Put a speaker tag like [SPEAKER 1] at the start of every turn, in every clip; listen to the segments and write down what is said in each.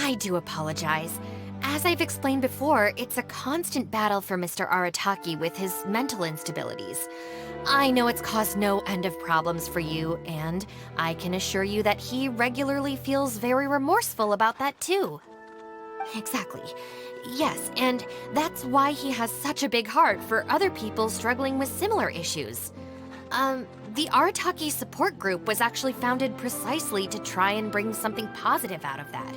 [SPEAKER 1] I do apologize. As I've explained before, it's a constant battle for Mr. Arataki with his mental instabilities. I know it's caused no end of problems for you, and I can assure you that he regularly feels very remorseful about that too. Exactly. Yes, and that's why he has such a big heart for other people struggling with similar issues. The Arataki support group was actually founded precisely to try and bring something positive out of that.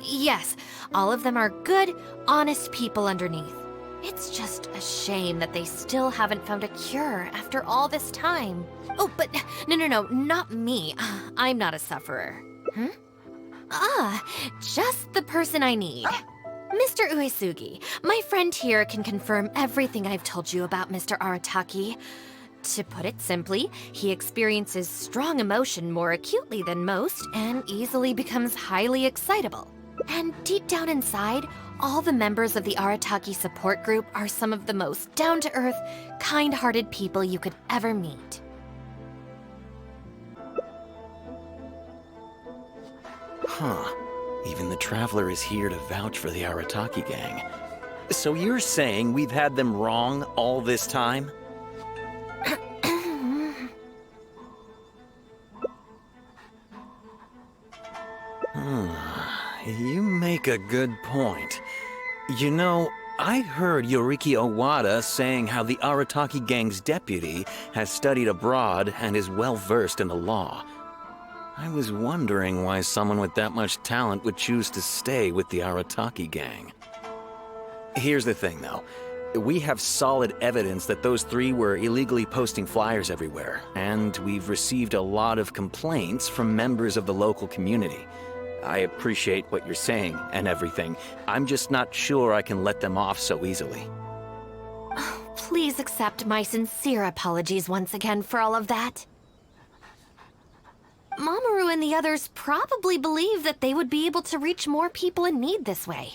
[SPEAKER 1] Yes, all of them are good, honest people underneath. It's just a shame that they still haven't found a cure after all this time. Oh, but no, not me. I'm not a sufferer. Just the person I need. Mr. Uesugi, my friend here can confirm everything I've told you about Mr. Arataki. To put it simply, he experiences strong emotion more acutely than most and easily becomes highly excitable. And deep down inside, all the members of the Arataki support group are some of the most down-to-earth, kind-hearted people you could ever meet.
[SPEAKER 2] Huh. Even the Traveler is here to vouch for the Arataki gang. So you're saying we've had them wrong all this time? You make a good point. You know, I heard Yoriki Owada saying how the Arataki gang's deputy has studied abroad and is well-versed in the law. I was wondering why someone with that much talent would choose to stay with the Arataki gang. Here's the thing, though. We have solid evidence that those three were illegally posting flyers everywhere, and we've received a lot of complaints from members of the local community. I appreciate what you're saying and everything. I'm just not sure I can let them off so easily.
[SPEAKER 1] Please accept my sincere apologies once again for all of that. Mamoru and the others probably believed that they would be able to reach more people in need this way.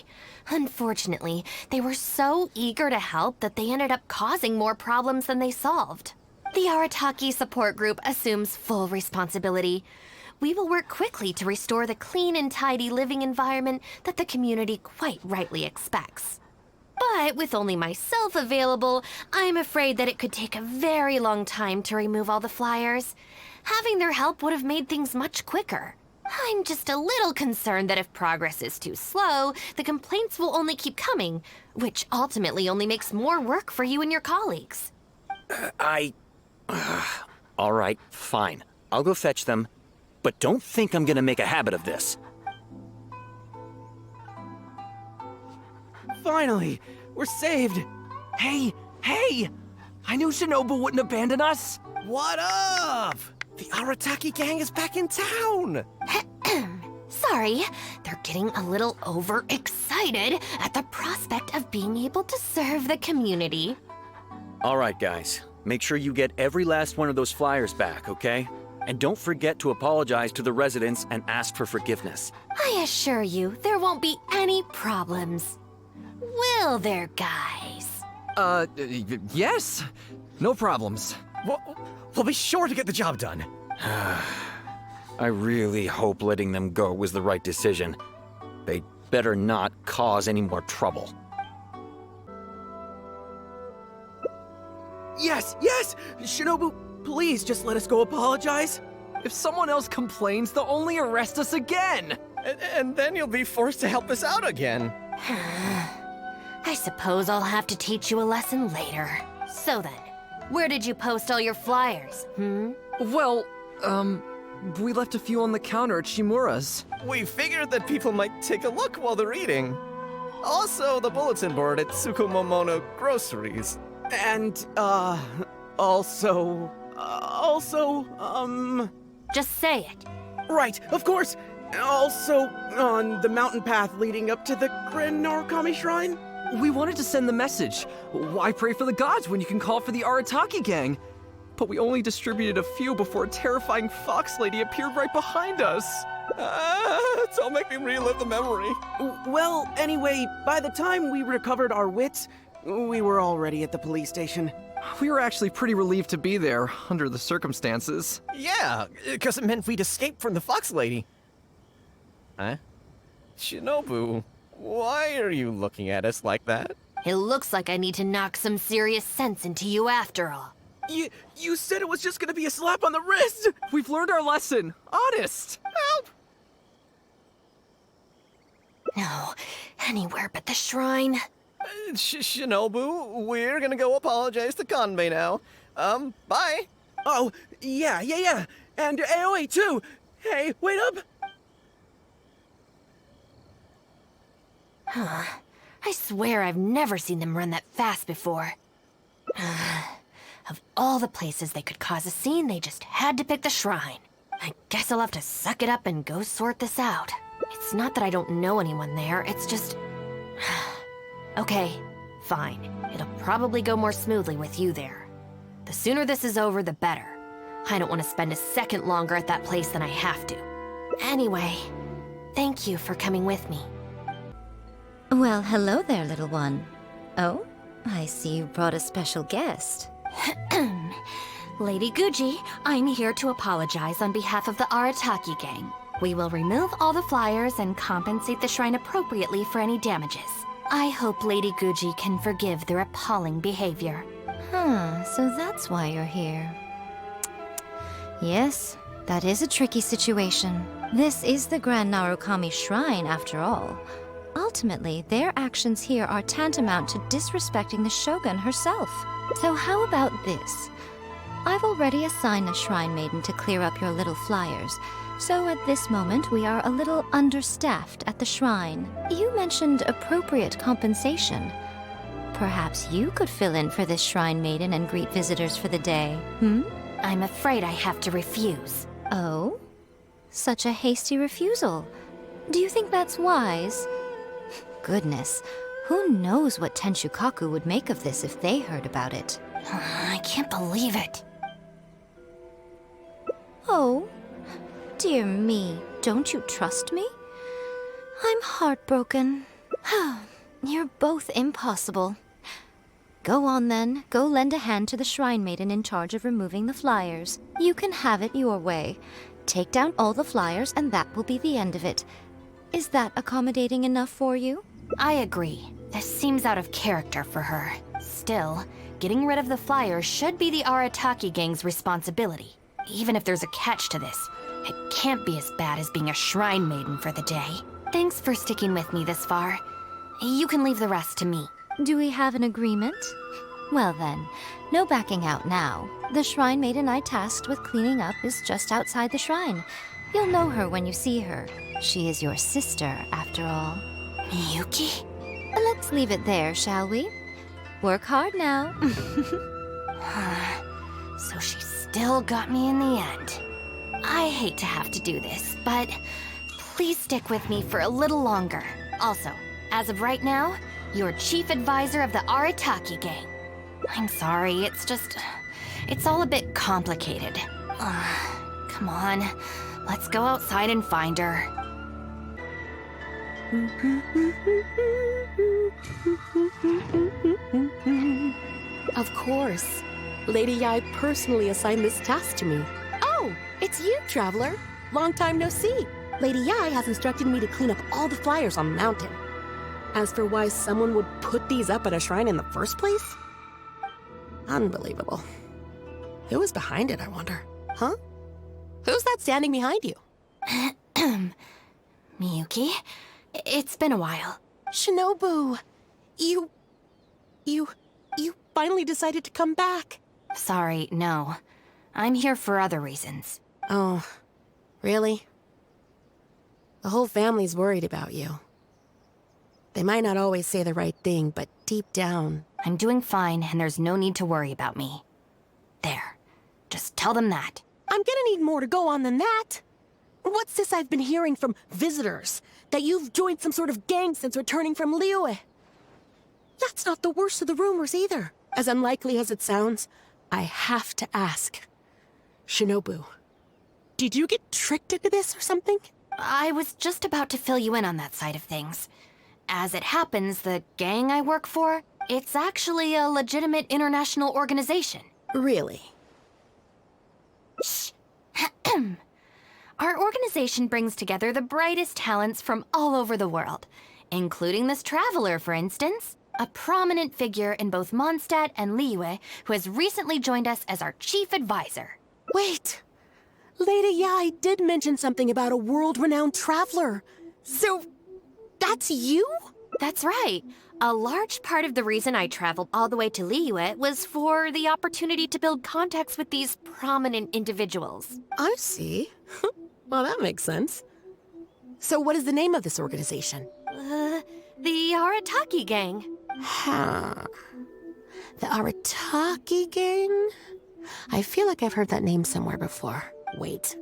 [SPEAKER 1] Unfortunately, they were so eager to help that they ended up causing more problems than they solved. The Arataki support group assumes full responsibility. We will work quickly to restore the clean and tidy living environment that the community quite rightly expects. But with only myself available, I'm afraid that it could take a very long time to remove all the flyers. Having their help would have made things much quicker. I'm just a little concerned that if progress is too slow, the complaints will only keep coming, which ultimately only makes more work for you and your colleagues.
[SPEAKER 2] All right, fine. I'll go fetch them. But don't think I'm gonna make a habit of this.
[SPEAKER 3] Finally, we're saved. Hey! I knew Shinobu wouldn't abandon us.
[SPEAKER 4] What up? The Arataki gang is back in town.
[SPEAKER 1] Sorry, they're getting a little overexcited at the prospect of being able to serve the community.
[SPEAKER 2] All right, guys. Make sure you get every last one of those flyers back, okay? And don't forget to apologize to the residents and ask for forgiveness.
[SPEAKER 1] I assure you, there won't be any problems. Will there, guys?
[SPEAKER 3] Yes. No problems.
[SPEAKER 4] We'll be sure to get the job done.
[SPEAKER 2] I really hope letting them go was the right decision. They better not cause any more trouble.
[SPEAKER 3] Yes! Shinobu, please just let us go apologize. If someone else complains, they'll only arrest us again.
[SPEAKER 4] And then you'll be forced to help us out again.
[SPEAKER 1] I suppose I'll have to teach you a lesson later. So then, where did you post all your flyers,
[SPEAKER 3] Well, we left a few on the counter at Shimura's.
[SPEAKER 4] We figured that people might take a look while they're eating. Also, the bulletin board at Tsukumomono Groceries.
[SPEAKER 3] And,
[SPEAKER 1] Just say it.
[SPEAKER 5] Right, of course. Also, on the mountain path leading up to the Grand Narukami Shrine.
[SPEAKER 3] We wanted to send the message. Why pray for the gods when you can call for the Arataki gang? But we only distributed a few before a terrifying fox lady appeared right behind us.
[SPEAKER 4] Don't make me relive the memory.
[SPEAKER 5] Well, anyway, by the time we recovered our wits, we were already at the police station.
[SPEAKER 3] We were actually pretty relieved to be there, under the circumstances.
[SPEAKER 4] Yeah, because it meant we'd escape from the fox lady. Huh? Shinobu, why are you looking at us like that?
[SPEAKER 1] It looks like I need to knock some serious sense into you after all.
[SPEAKER 5] You said it was just gonna be a slap on the wrist!
[SPEAKER 3] We've learned our lesson. Honest.
[SPEAKER 5] Help!
[SPEAKER 1] No, anywhere but the shrine.
[SPEAKER 4] Shinobu, we're gonna go apologize to Kanbei now. Bye.
[SPEAKER 5] Oh, yeah. And AOA too! Hey, wait up!
[SPEAKER 1] I swear I've never seen them run that fast before. Of all the places they could cause a scene, they just had to pick the shrine. I guess I'll have to suck it up and go sort this out. It's not that I don't know anyone there, it's just... Okay, fine. It'll probably go more smoothly with you there. The sooner this is over, the better. I don't want to spend a second longer at that place than I have to. Anyway, thank you for coming with me.
[SPEAKER 6] Well, hello there, little one. Oh, I see you brought a special guest.
[SPEAKER 1] Lady Guji, I'm here to apologize on behalf of the Arataki gang. We will remove all the flyers and compensate the shrine appropriately for any damages. I hope Lady Guji can forgive their appalling behavior.
[SPEAKER 6] So that's why you're here. Yes, that is a tricky situation. This is the Grand Narukami Shrine, after all. Ultimately, their actions here are tantamount to disrespecting the Shogun herself. So how about this? I've already assigned a Shrine Maiden to clear up your little flyers, so at this moment we are a little understaffed at the shrine. You mentioned appropriate compensation. Perhaps you could fill in for this Shrine Maiden and greet visitors for the day,
[SPEAKER 1] I'm afraid I have to refuse.
[SPEAKER 6] Oh? Such a hasty refusal. Do you think that's wise? Goodness, who knows what Tenshukaku would make of this if they heard about it?
[SPEAKER 1] I can't believe it.
[SPEAKER 6] Oh, dear me, don't you trust me? I'm heartbroken. You're both impossible. Go on then, go lend a hand to the Shrine Maiden in charge of removing the flyers. You can have it your way. Take down all the flyers and that will be the end of it. Is that accommodating enough for you?
[SPEAKER 1] I agree. This seems out of character for her. Still, getting rid of the flyers should be the Arataki gang's responsibility. Even if there's a catch to this, it can't be as bad as being a Shrine Maiden for the day. Thanks for sticking with me this far. You can leave the rest to me.
[SPEAKER 6] Do we have an agreement? Well then, no backing out now. The Shrine Maiden I tasked with cleaning up is just outside the shrine. You'll know her when you see her. She is your sister, after all.
[SPEAKER 1] Miyuki?
[SPEAKER 6] Let's leave it there, shall we? Work hard now.
[SPEAKER 1] So she still got me in the end. I hate to have to do this, but please stick with me for a little longer. Also, as of right now, you're chief advisor of the Arataki gang. I'm sorry, it's all a bit complicated. Come on, let's go outside and find her.
[SPEAKER 7] Of course. Lady Yai personally assigned this task to me. Oh, it's you, Traveler. Long time no see. Lady Yai has instructed me to clean up all the flyers on the mountain. As for why someone would put these up at a shrine in the first place? Unbelievable. Who was behind it, I wonder? Huh? Who's that standing behind you?
[SPEAKER 1] Miyuki, it's been a while.
[SPEAKER 7] Shinobu, you finally decided to come back.
[SPEAKER 1] Sorry, no. I'm here for other reasons.
[SPEAKER 7] Oh, really? The whole family's worried about you. They might not always say the right thing, but deep down...
[SPEAKER 1] I'm doing fine, and there's no need to worry about me. There. Just tell them that.
[SPEAKER 7] I'm gonna need more to go on than that. What's this I've been hearing from visitors? That you've joined some sort of gang since returning from Liyue? That's not the worst of the rumors either. As unlikely as it sounds, I have to ask. Shinobu, did you get tricked into this or something?
[SPEAKER 1] I was just about to fill you in on that side of things. As it happens, the gang I work for, it's actually a legitimate international organization.
[SPEAKER 7] Really?
[SPEAKER 1] Shh. Our organization brings together the brightest talents from all over the world, including this traveler, for instance, a prominent figure in both Mondstadt and Liyue who has recently joined us as our chief advisor.
[SPEAKER 7] Wait! Lady Yai did mention something about a world-renowned traveler. So, that's you?
[SPEAKER 1] That's right. A large part of the reason I traveled all the way to Liyue was for the opportunity to build contacts with these prominent individuals.
[SPEAKER 7] I see. Well, that makes sense. So what is the name of this organization?
[SPEAKER 1] The Arataki Gang.
[SPEAKER 7] Huh. The Arataki Gang? I feel like I've heard that name somewhere before. Wait.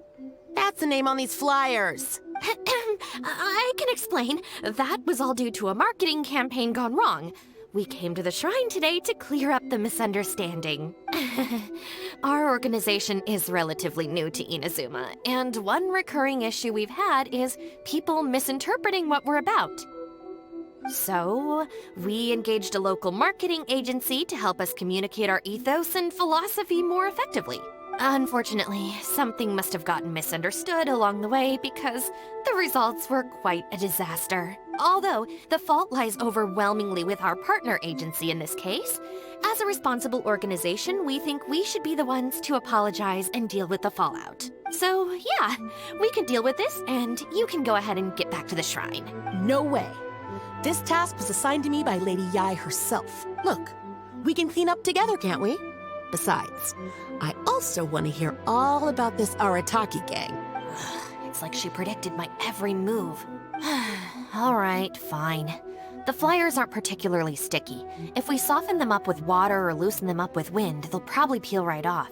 [SPEAKER 7] That's the name on these flyers.
[SPEAKER 1] I can explain. That was all due to a marketing campaign gone wrong. We came to the shrine today to clear up the misunderstanding. Our organization is relatively new to Inazuma, and one recurring issue we've had is people misinterpreting what we're about. So, we engaged a local marketing agency to help us communicate our ethos and philosophy more effectively. Unfortunately, something must have gotten misunderstood along the way because the results were quite a disaster. Although, the fault lies overwhelmingly with our partner agency in this case. As a responsible organization, we think we should be the ones to apologize and deal with the fallout. So, yeah, we can deal with this, and you can go ahead and get back to the shrine.
[SPEAKER 7] No way. This task was assigned to me by Lady Yai herself. Look, we can clean up together, can't we? Besides, I also want to hear all about this Arataki gang.
[SPEAKER 1] It's like she predicted my every move. All right, fine. The flyers aren't particularly sticky. If we soften them up with water or loosen them up with wind, they'll probably peel right off.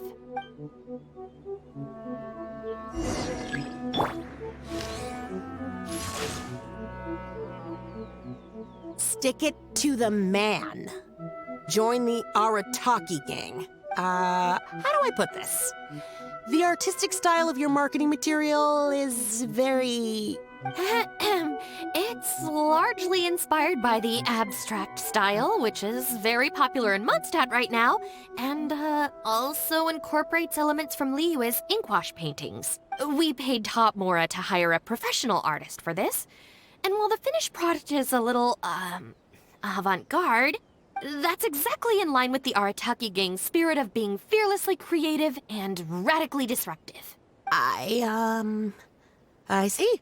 [SPEAKER 7] Stick it to the man. Join the Arataki gang. How do I put this? The artistic style of your marketing material is very...
[SPEAKER 1] It's largely inspired by the abstract style, which is very popular in Mondstadt right now, and also incorporates elements from Liyue's inkwash paintings. We paid Top Mora to hire a professional artist for this, and while the finished product is a little, avant-garde, that's exactly in line with the Arataki gang's spirit of being fearlessly creative and radically disruptive.
[SPEAKER 7] I see.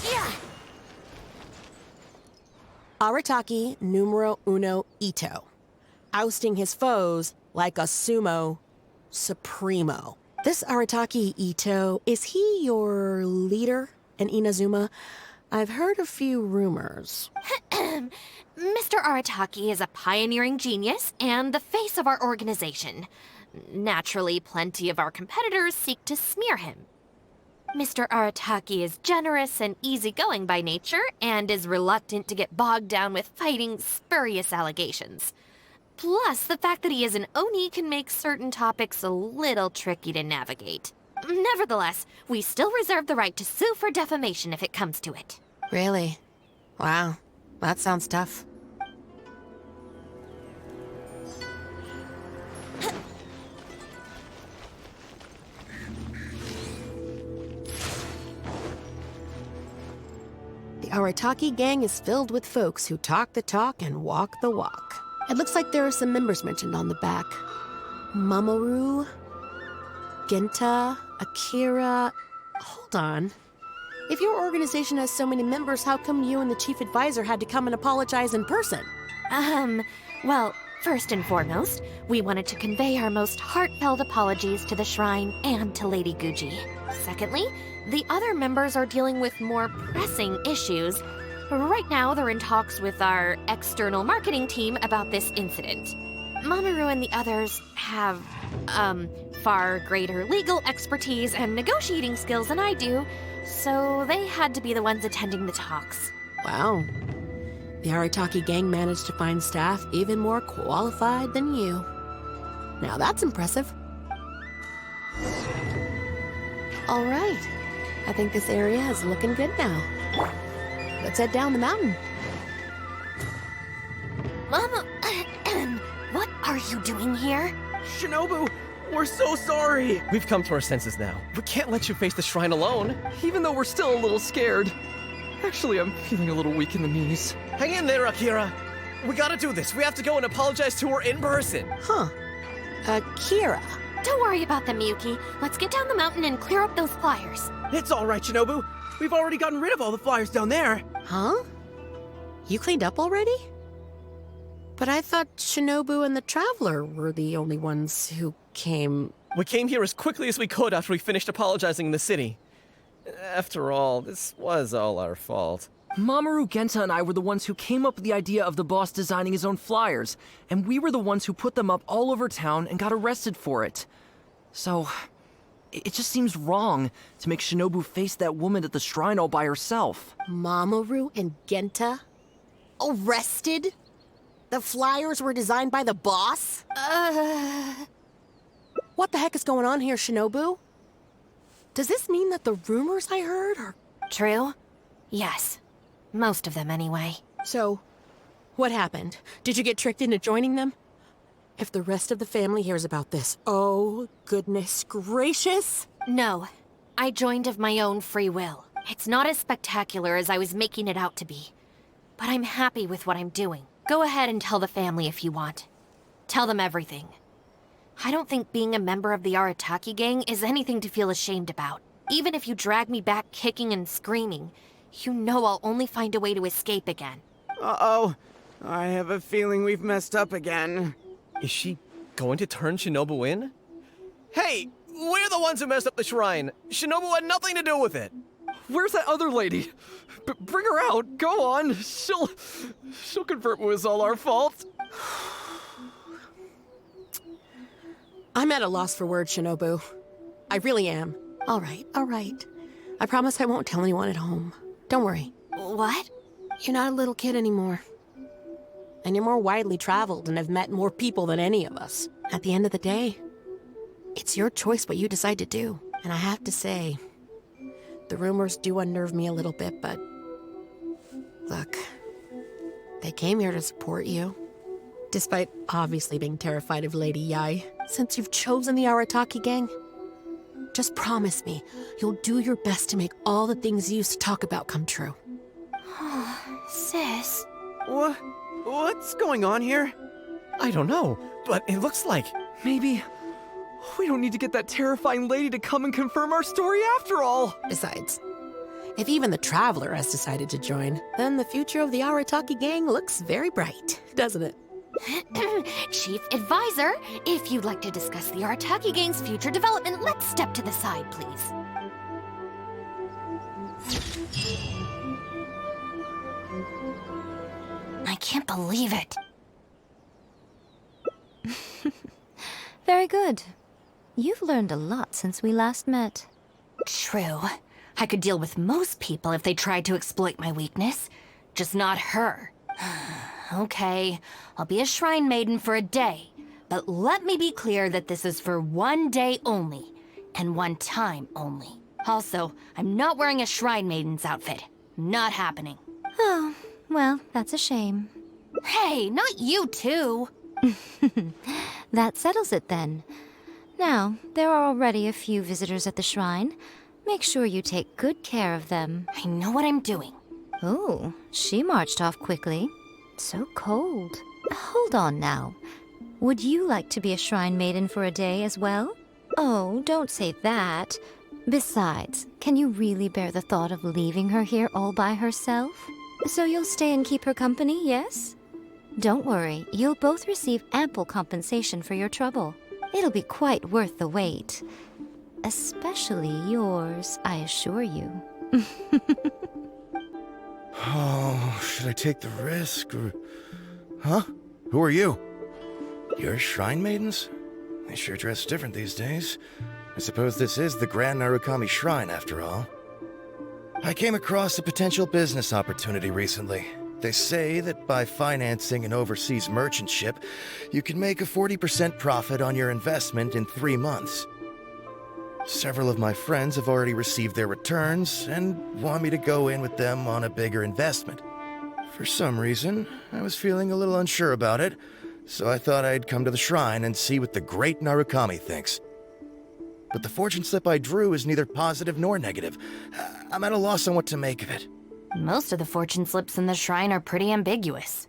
[SPEAKER 1] Yeah.
[SPEAKER 7] Arataki numero uno ITTO. Ousting his foes like a sumo supremo. This Arataki ITTO, is he your leader in Inazuma? I've heard a few rumors.
[SPEAKER 1] Mr. Arataki is a pioneering genius and the face of our organization. Naturally, plenty of our competitors seek to smear him. Mr. Arataki is generous and easygoing by nature and is reluctant to get bogged down with fighting spurious allegations. Plus, the fact that he is an Oni can make certain topics a little tricky to navigate. Nevertheless, we still reserve the right to sue for defamation if it comes to it.
[SPEAKER 7] Really? Wow, that sounds tough. The Arataki gang is filled with folks who talk the talk and walk the walk. It looks like there are some members mentioned on the back. Mamoru, Genta, Akira... Hold on. If your organization has so many members, how come you and the chief advisor had to come and apologize in person?
[SPEAKER 1] Well, first and foremost, we wanted to convey our most heartfelt apologies to the shrine and to Lady Guji. Secondly, the other members are dealing with more pressing issues. Right now, they're in talks with our external marketing team about this incident. Mamoru and the others have, far greater legal expertise and negotiating skills than I do, so they had to be the ones attending the talks.
[SPEAKER 7] Wow. The Arataki gang managed to find staff even more qualified than you. Now that's impressive. All right. I think this area is looking good now. Let's head down the mountain.
[SPEAKER 1] Mama... are you doing here?
[SPEAKER 5] Shinobu, we're so sorry.
[SPEAKER 4] We've come to our senses now. We can't let you face the shrine alone.
[SPEAKER 3] Even though we're still a little scared. Actually, I'm feeling a little weak in the knees.
[SPEAKER 4] Hang in there, Akira. We gotta do this. We have to go and apologize to her in person.
[SPEAKER 7] Huh. Akira.
[SPEAKER 1] Don't worry about them, Yuki. Let's get down the mountain and clear up those flyers.
[SPEAKER 5] It's all right, Shinobu. We've already gotten rid of all the flyers down there.
[SPEAKER 7] Huh? You cleaned up already? But I thought Shinobu and the Traveler were the only ones who came.
[SPEAKER 4] We came here as quickly as we could after we finished apologizing in the city. After all, this was all our fault.
[SPEAKER 3] Mamoru, Genta, and I were the ones who came up with the idea of the boss designing his own flyers, and we were the ones who put them up all over town and got arrested for it. So, it just seems wrong to make Shinobu face that woman at the shrine all by herself.
[SPEAKER 7] Mamoru and Genta? Arrested? The flyers were designed by the boss? What the heck is going on here, Shinobu? Does this mean that the rumors I heard are...
[SPEAKER 1] True? Yes. Most of them, anyway.
[SPEAKER 7] So, what happened? Did you get tricked into joining them? If the rest of the family hears about this, oh, goodness gracious!
[SPEAKER 1] No. I joined of my own free will. It's not as spectacular as I was making it out to be. But I'm happy with what I'm doing. Go ahead and tell the family if you want. Tell them everything. I don't think being a member of the Arataki gang is anything to feel ashamed about. Even if you drag me back kicking and screaming, you know I'll only find a way to escape again.
[SPEAKER 5] Uh-oh. I have a feeling we've messed up again.
[SPEAKER 4] Is she going to turn Shinobu in? Hey, we're the ones who messed up the shrine. Shinobu had nothing to do with it.
[SPEAKER 3] Where's that other lady? Bring her out. Go on. She'll confirm it was all our fault.
[SPEAKER 7] I'm at a loss for words, Shinobu. I really am. All right, all right. I promise I won't tell anyone at home. Don't worry.
[SPEAKER 1] What?
[SPEAKER 7] You're not a little kid anymore. And you're more widely traveled and have met more people than any of us. At the end of the day, it's your choice what you decide to do. And I have to say, the rumors do unnerve me a little bit, but... Look, they came here to support you. Despite obviously being terrified of Lady Yae. Since you've chosen the Arataki gang, just promise me you'll do your best to make all the things you used to talk about come true.
[SPEAKER 1] Sis.
[SPEAKER 5] What's going on here?
[SPEAKER 4] I don't know, but it looks like...
[SPEAKER 3] Maybe we don't need to get that terrifying lady to come and confirm our story after all.
[SPEAKER 7] Besides, if even the Traveler has decided to join, then the future of the Arataki gang looks very bright, doesn't it?
[SPEAKER 1] Chief Advisor, if you'd like to discuss the Arataki gang's future development, let's step to the side, please. I can't believe it.
[SPEAKER 6] Very good. You've learned a lot since we last met.
[SPEAKER 1] True. I could deal with most people if they tried to exploit my weakness. Just not her. Okay, I'll be a shrine maiden for a day. But let me be clear that this is for one day only. And one time only. Also, I'm not wearing a shrine maiden's outfit. Not happening.
[SPEAKER 6] Oh, well, that's a shame.
[SPEAKER 1] Hey, not you too!
[SPEAKER 6] That settles it then. Now, there are already a few visitors at the shrine. Make sure you take good care of them.
[SPEAKER 1] I know what I'm doing.
[SPEAKER 6] Oh, she marched off quickly. So cold. Hold on now. Would you like to be a shrine maiden for a day as well? Oh, don't say that. Besides, can you really bear the thought of leaving her here all by herself? So you'll stay and keep her company, yes? Don't worry, you'll both receive ample compensation for your trouble. It'll be quite worth the wait. Especially yours, I assure you.
[SPEAKER 8] Oh, should I take the risk or... Huh? Who are you? You're shrine maidens? They sure dress different these days. I suppose this is the Grand Narukami Shrine, after all. I came across a potential business opportunity recently. They say that by financing an overseas merchant ship, you can make a 40% profit on your investment in 3 months. Several of my friends have already received their returns and want me to go in with them on a bigger investment. For some reason, I was feeling a little unsure about it, so I thought I'd come to the shrine and see what the great Narukami thinks. But the fortune slip I drew is neither positive nor negative. I'm at a loss on what to make of it.
[SPEAKER 1] Most of the fortune slips in the shrine are pretty ambiguous.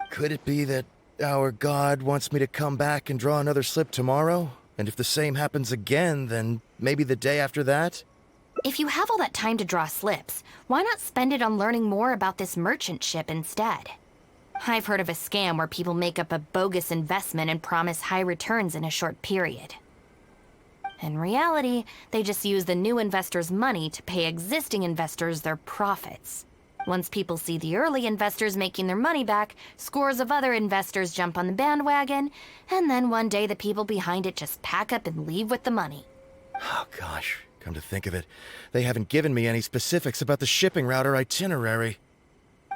[SPEAKER 8] Could it be that our god wants me to come back and draw another slip tomorrow? And if the same happens again, then maybe the day after that?
[SPEAKER 1] If you have all that time to draw slips, why not spend it on learning more about this merchant ship instead? I've heard of a scam where people make up a bogus investment and promise high returns in a short period. In reality, they just use the new investors' money to pay existing investors their profits. Once people see the early investors making their money back, scores of other investors jump on the bandwagon, and then one day the people behind it just pack up and leave with the money.
[SPEAKER 8] Oh gosh, come to think of it, they haven't given me any specifics about the shipping route or itinerary.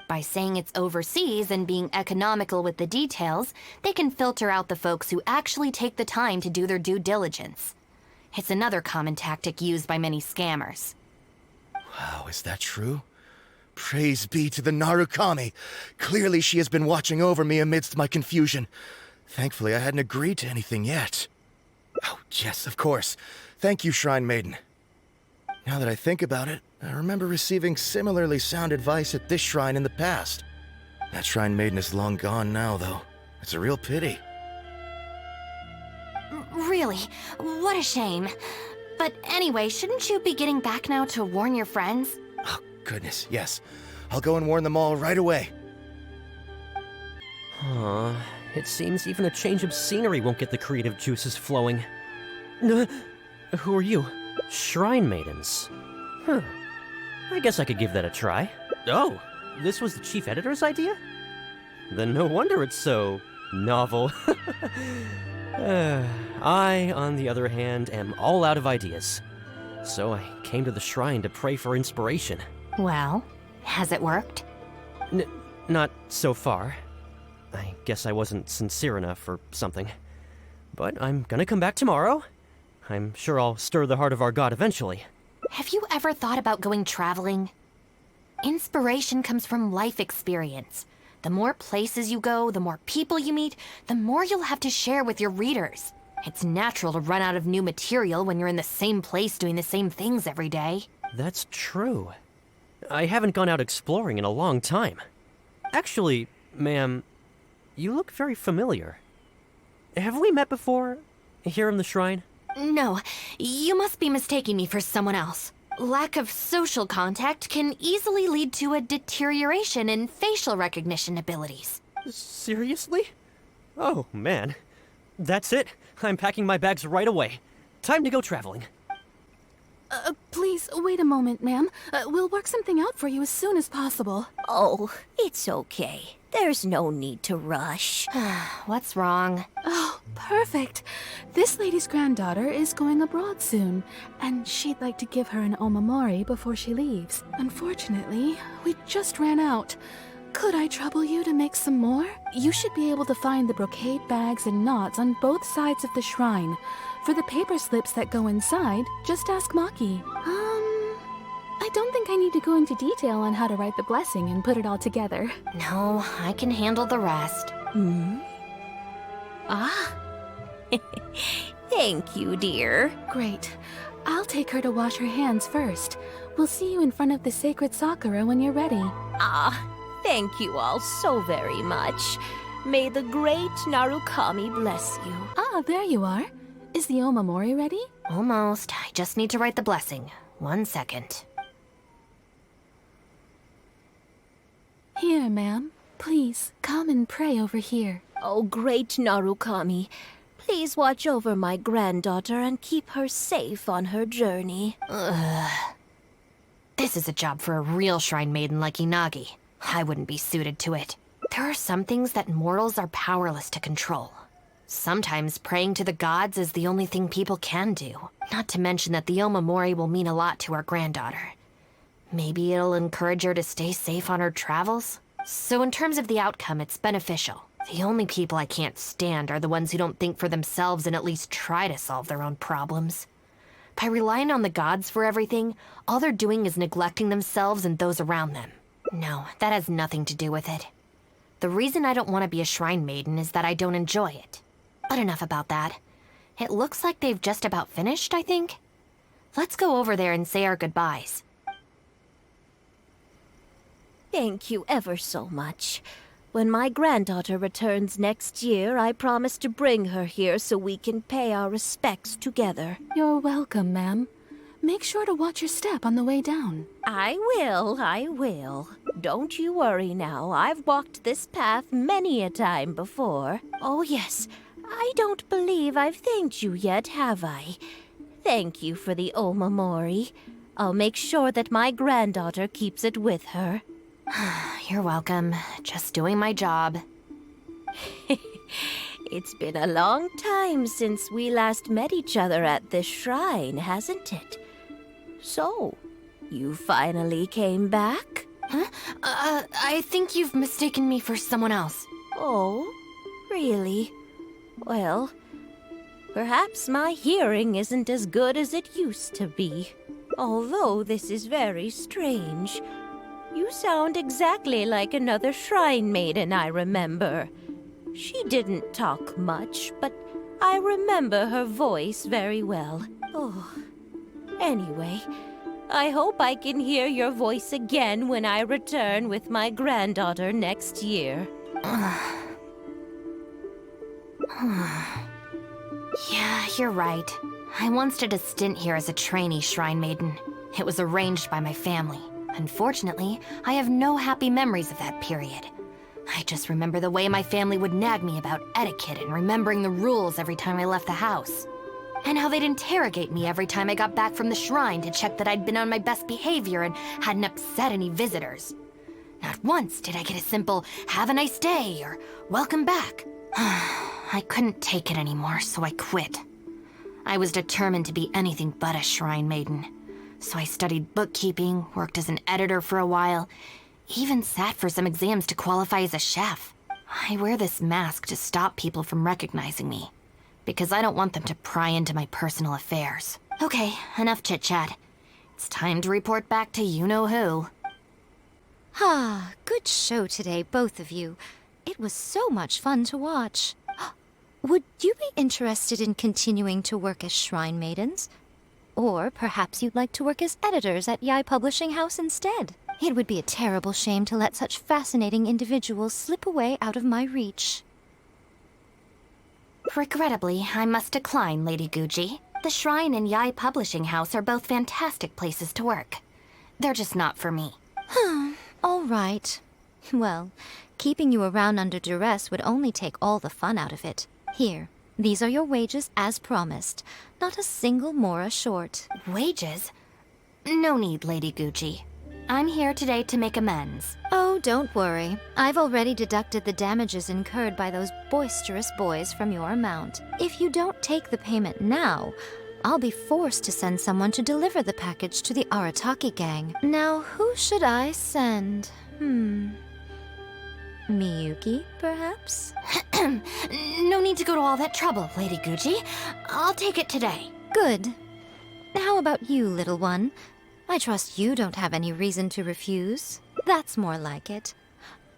[SPEAKER 1] By saying it's overseas and being economical with the details, they can filter out the folks who actually take the time to do their due diligence. It's another common tactic used by many scammers.
[SPEAKER 8] Wow, is that true? Praise be to the Narukami! Clearly she has been watching over me amidst my confusion. Thankfully, I hadn't agreed to anything yet. Oh, yes, of course. Thank you, Shrine Maiden. Now that I think about it, I remember receiving similarly sound advice at this shrine in the past. That Shrine Maiden is long gone now, though. It's a real pity.
[SPEAKER 1] Really? What a shame. But anyway, shouldn't you be getting back now to warn your friends?
[SPEAKER 8] Oh, goodness, yes. I'll go and warn them all right away.
[SPEAKER 9] It seems even a change of scenery won't get the creative juices flowing. Who are you? Shrine Maidens. Huh. I guess I could give that a try. Oh, this was the chief editor's idea? Then no wonder it's so novel. I, on the other hand, am all out of ideas. So I came to the shrine to pray for inspiration.
[SPEAKER 1] Well, has it worked?
[SPEAKER 9] Not so far. I guess I wasn't sincere enough or something. But I'm gonna come back tomorrow. I'm sure I'll stir the heart of our god eventually.
[SPEAKER 1] Have you ever thought about going traveling? Inspiration comes from life experience. The more places you go, the more people you meet, the more you'll have to share with your readers. It's natural to run out of new material when you're in the same place doing the same things every day.
[SPEAKER 9] That's true. I haven't gone out exploring in a long time. Actually, ma'am, you look very familiar. Have we met before? Here in the shrine?
[SPEAKER 1] No, you must be mistaking me for someone else. Lack of social contact can easily lead to a deterioration in facial recognition abilities.
[SPEAKER 9] Seriously? Oh, man. That's it. I'm packing my bags right away. Time to go traveling.
[SPEAKER 10] Please, wait a moment, ma'am. We'll work something out for you as soon as possible.
[SPEAKER 11] Oh, it's okay. There's no need to rush.
[SPEAKER 1] What's wrong?
[SPEAKER 10] Oh, perfect. This lady's granddaughter is going abroad soon, and she'd like to give her an omamori before she leaves. Unfortunately, we just ran out. Could I trouble you to make some more? You should be able to find the brocade bags and knots on both sides of the shrine. For the paper slips that go inside, just ask Maki. I don't think I need to go into detail on how to write the blessing and put it all together.
[SPEAKER 1] No, I can handle the rest.
[SPEAKER 11] Thank you, dear.
[SPEAKER 10] Great. I'll take her to wash her hands first. We'll see you in front of the sacred Sakura when you're ready.
[SPEAKER 11] Thank you all so very much. May the great Narukami bless you.
[SPEAKER 10] There you are. Is the omamori ready?
[SPEAKER 1] Almost. I just need to write the blessing. 1 second.
[SPEAKER 10] Here, ma'am. Please, come and pray over here.
[SPEAKER 11] Oh, great Narukami, please watch over my granddaughter and keep her safe on her journey.
[SPEAKER 1] This is a job for a real shrine maiden like Inagi. I wouldn't be suited to it. There are some things that mortals are powerless to control. Sometimes praying to the gods is the only thing people can do. Not to mention that the omamori will mean a lot to our granddaughter. Maybe it'll encourage her to stay safe on her travels? So in terms of the outcome, it's beneficial. The only people I can't stand are the ones who don't think for themselves and at least try to solve their own problems. By relying on the gods for everything, all they're doing is neglecting themselves and those around them. No, that has nothing to do with it. The reason I don't want to be a shrine maiden is that I don't enjoy it. But enough about that. It looks like they've just about finished, I think. Let's go over there and say our goodbyes.
[SPEAKER 11] Thank you ever so much. When my granddaughter returns next year, I promise to bring her here so we can pay our respects together.
[SPEAKER 10] You're welcome, ma'am. Make sure to watch your step on the way down.
[SPEAKER 11] I will. Don't you worry now. I've walked this path many a time before. Oh, yes. I don't believe I've thanked you yet, have I? Thank you for the omamori. I'll make sure that my granddaughter keeps it with her.
[SPEAKER 1] You're welcome. Just doing my job.
[SPEAKER 11] It's been a long time since we last met each other at this shrine, hasn't it? So, you finally came back?
[SPEAKER 1] Huh? I think you've mistaken me for someone else.
[SPEAKER 11] Oh, really? Well, perhaps my hearing isn't as good as it used to be. Although this is very strange. You sound exactly like another shrine maiden I remember. She didn't talk much, but I remember her voice very well. Oh, anyway, I hope I can hear your voice again when I return with my granddaughter next year.
[SPEAKER 1] Yeah, you're right. I once did a stint here as a trainee shrine maiden. It was arranged by my family. Unfortunately, I have no happy memories of that period. I just remember the way my family would nag me about etiquette and remembering the rules every time I left the house. And how they'd interrogate me every time I got back from the shrine to check that I'd been on my best behavior and hadn't upset any visitors. Not once did I get a simple, "Have a nice day," or "Welcome back." I couldn't take it anymore, so I quit. I was determined to be anything but a shrine maiden. So I studied bookkeeping, worked as an editor for a while, even sat for some exams to qualify as a chef. I wear this mask to stop people from recognizing me, because I don't want them to pry into my personal affairs. Okay, enough chit-chat. It's time to report back to you-know-who.
[SPEAKER 6] Ah, good show today, both of you. It was so much fun to watch. Would you be interested in continuing to work as shrine maidens? Or perhaps you'd like to work as editors at USHI Publishing House instead. It would be a terrible shame to let such fascinating individuals slip away out of my reach.
[SPEAKER 1] Regrettably, I must decline, Lady Guji. The Shrine and USHI Publishing House are both fantastic places to work. They're just not for me.
[SPEAKER 6] All right. Well, keeping you around under duress would only take all the fun out of it. Here, these are your wages as promised. Not a single mora short.
[SPEAKER 1] Wages? No need, Lady Guji. I'm here today to make amends.
[SPEAKER 6] Oh, don't worry. I've already deducted the damages incurred by those boisterous boys from your amount. If you don't take the payment now, I'll be forced to send someone to deliver the package to the Arataki gang. Now, who should I send? Miyuki, perhaps?
[SPEAKER 1] No need to go to all that trouble, Lady Guji. I'll take it today.
[SPEAKER 6] Good. How about you, little one? I trust you don't have any reason to refuse. That's more like it.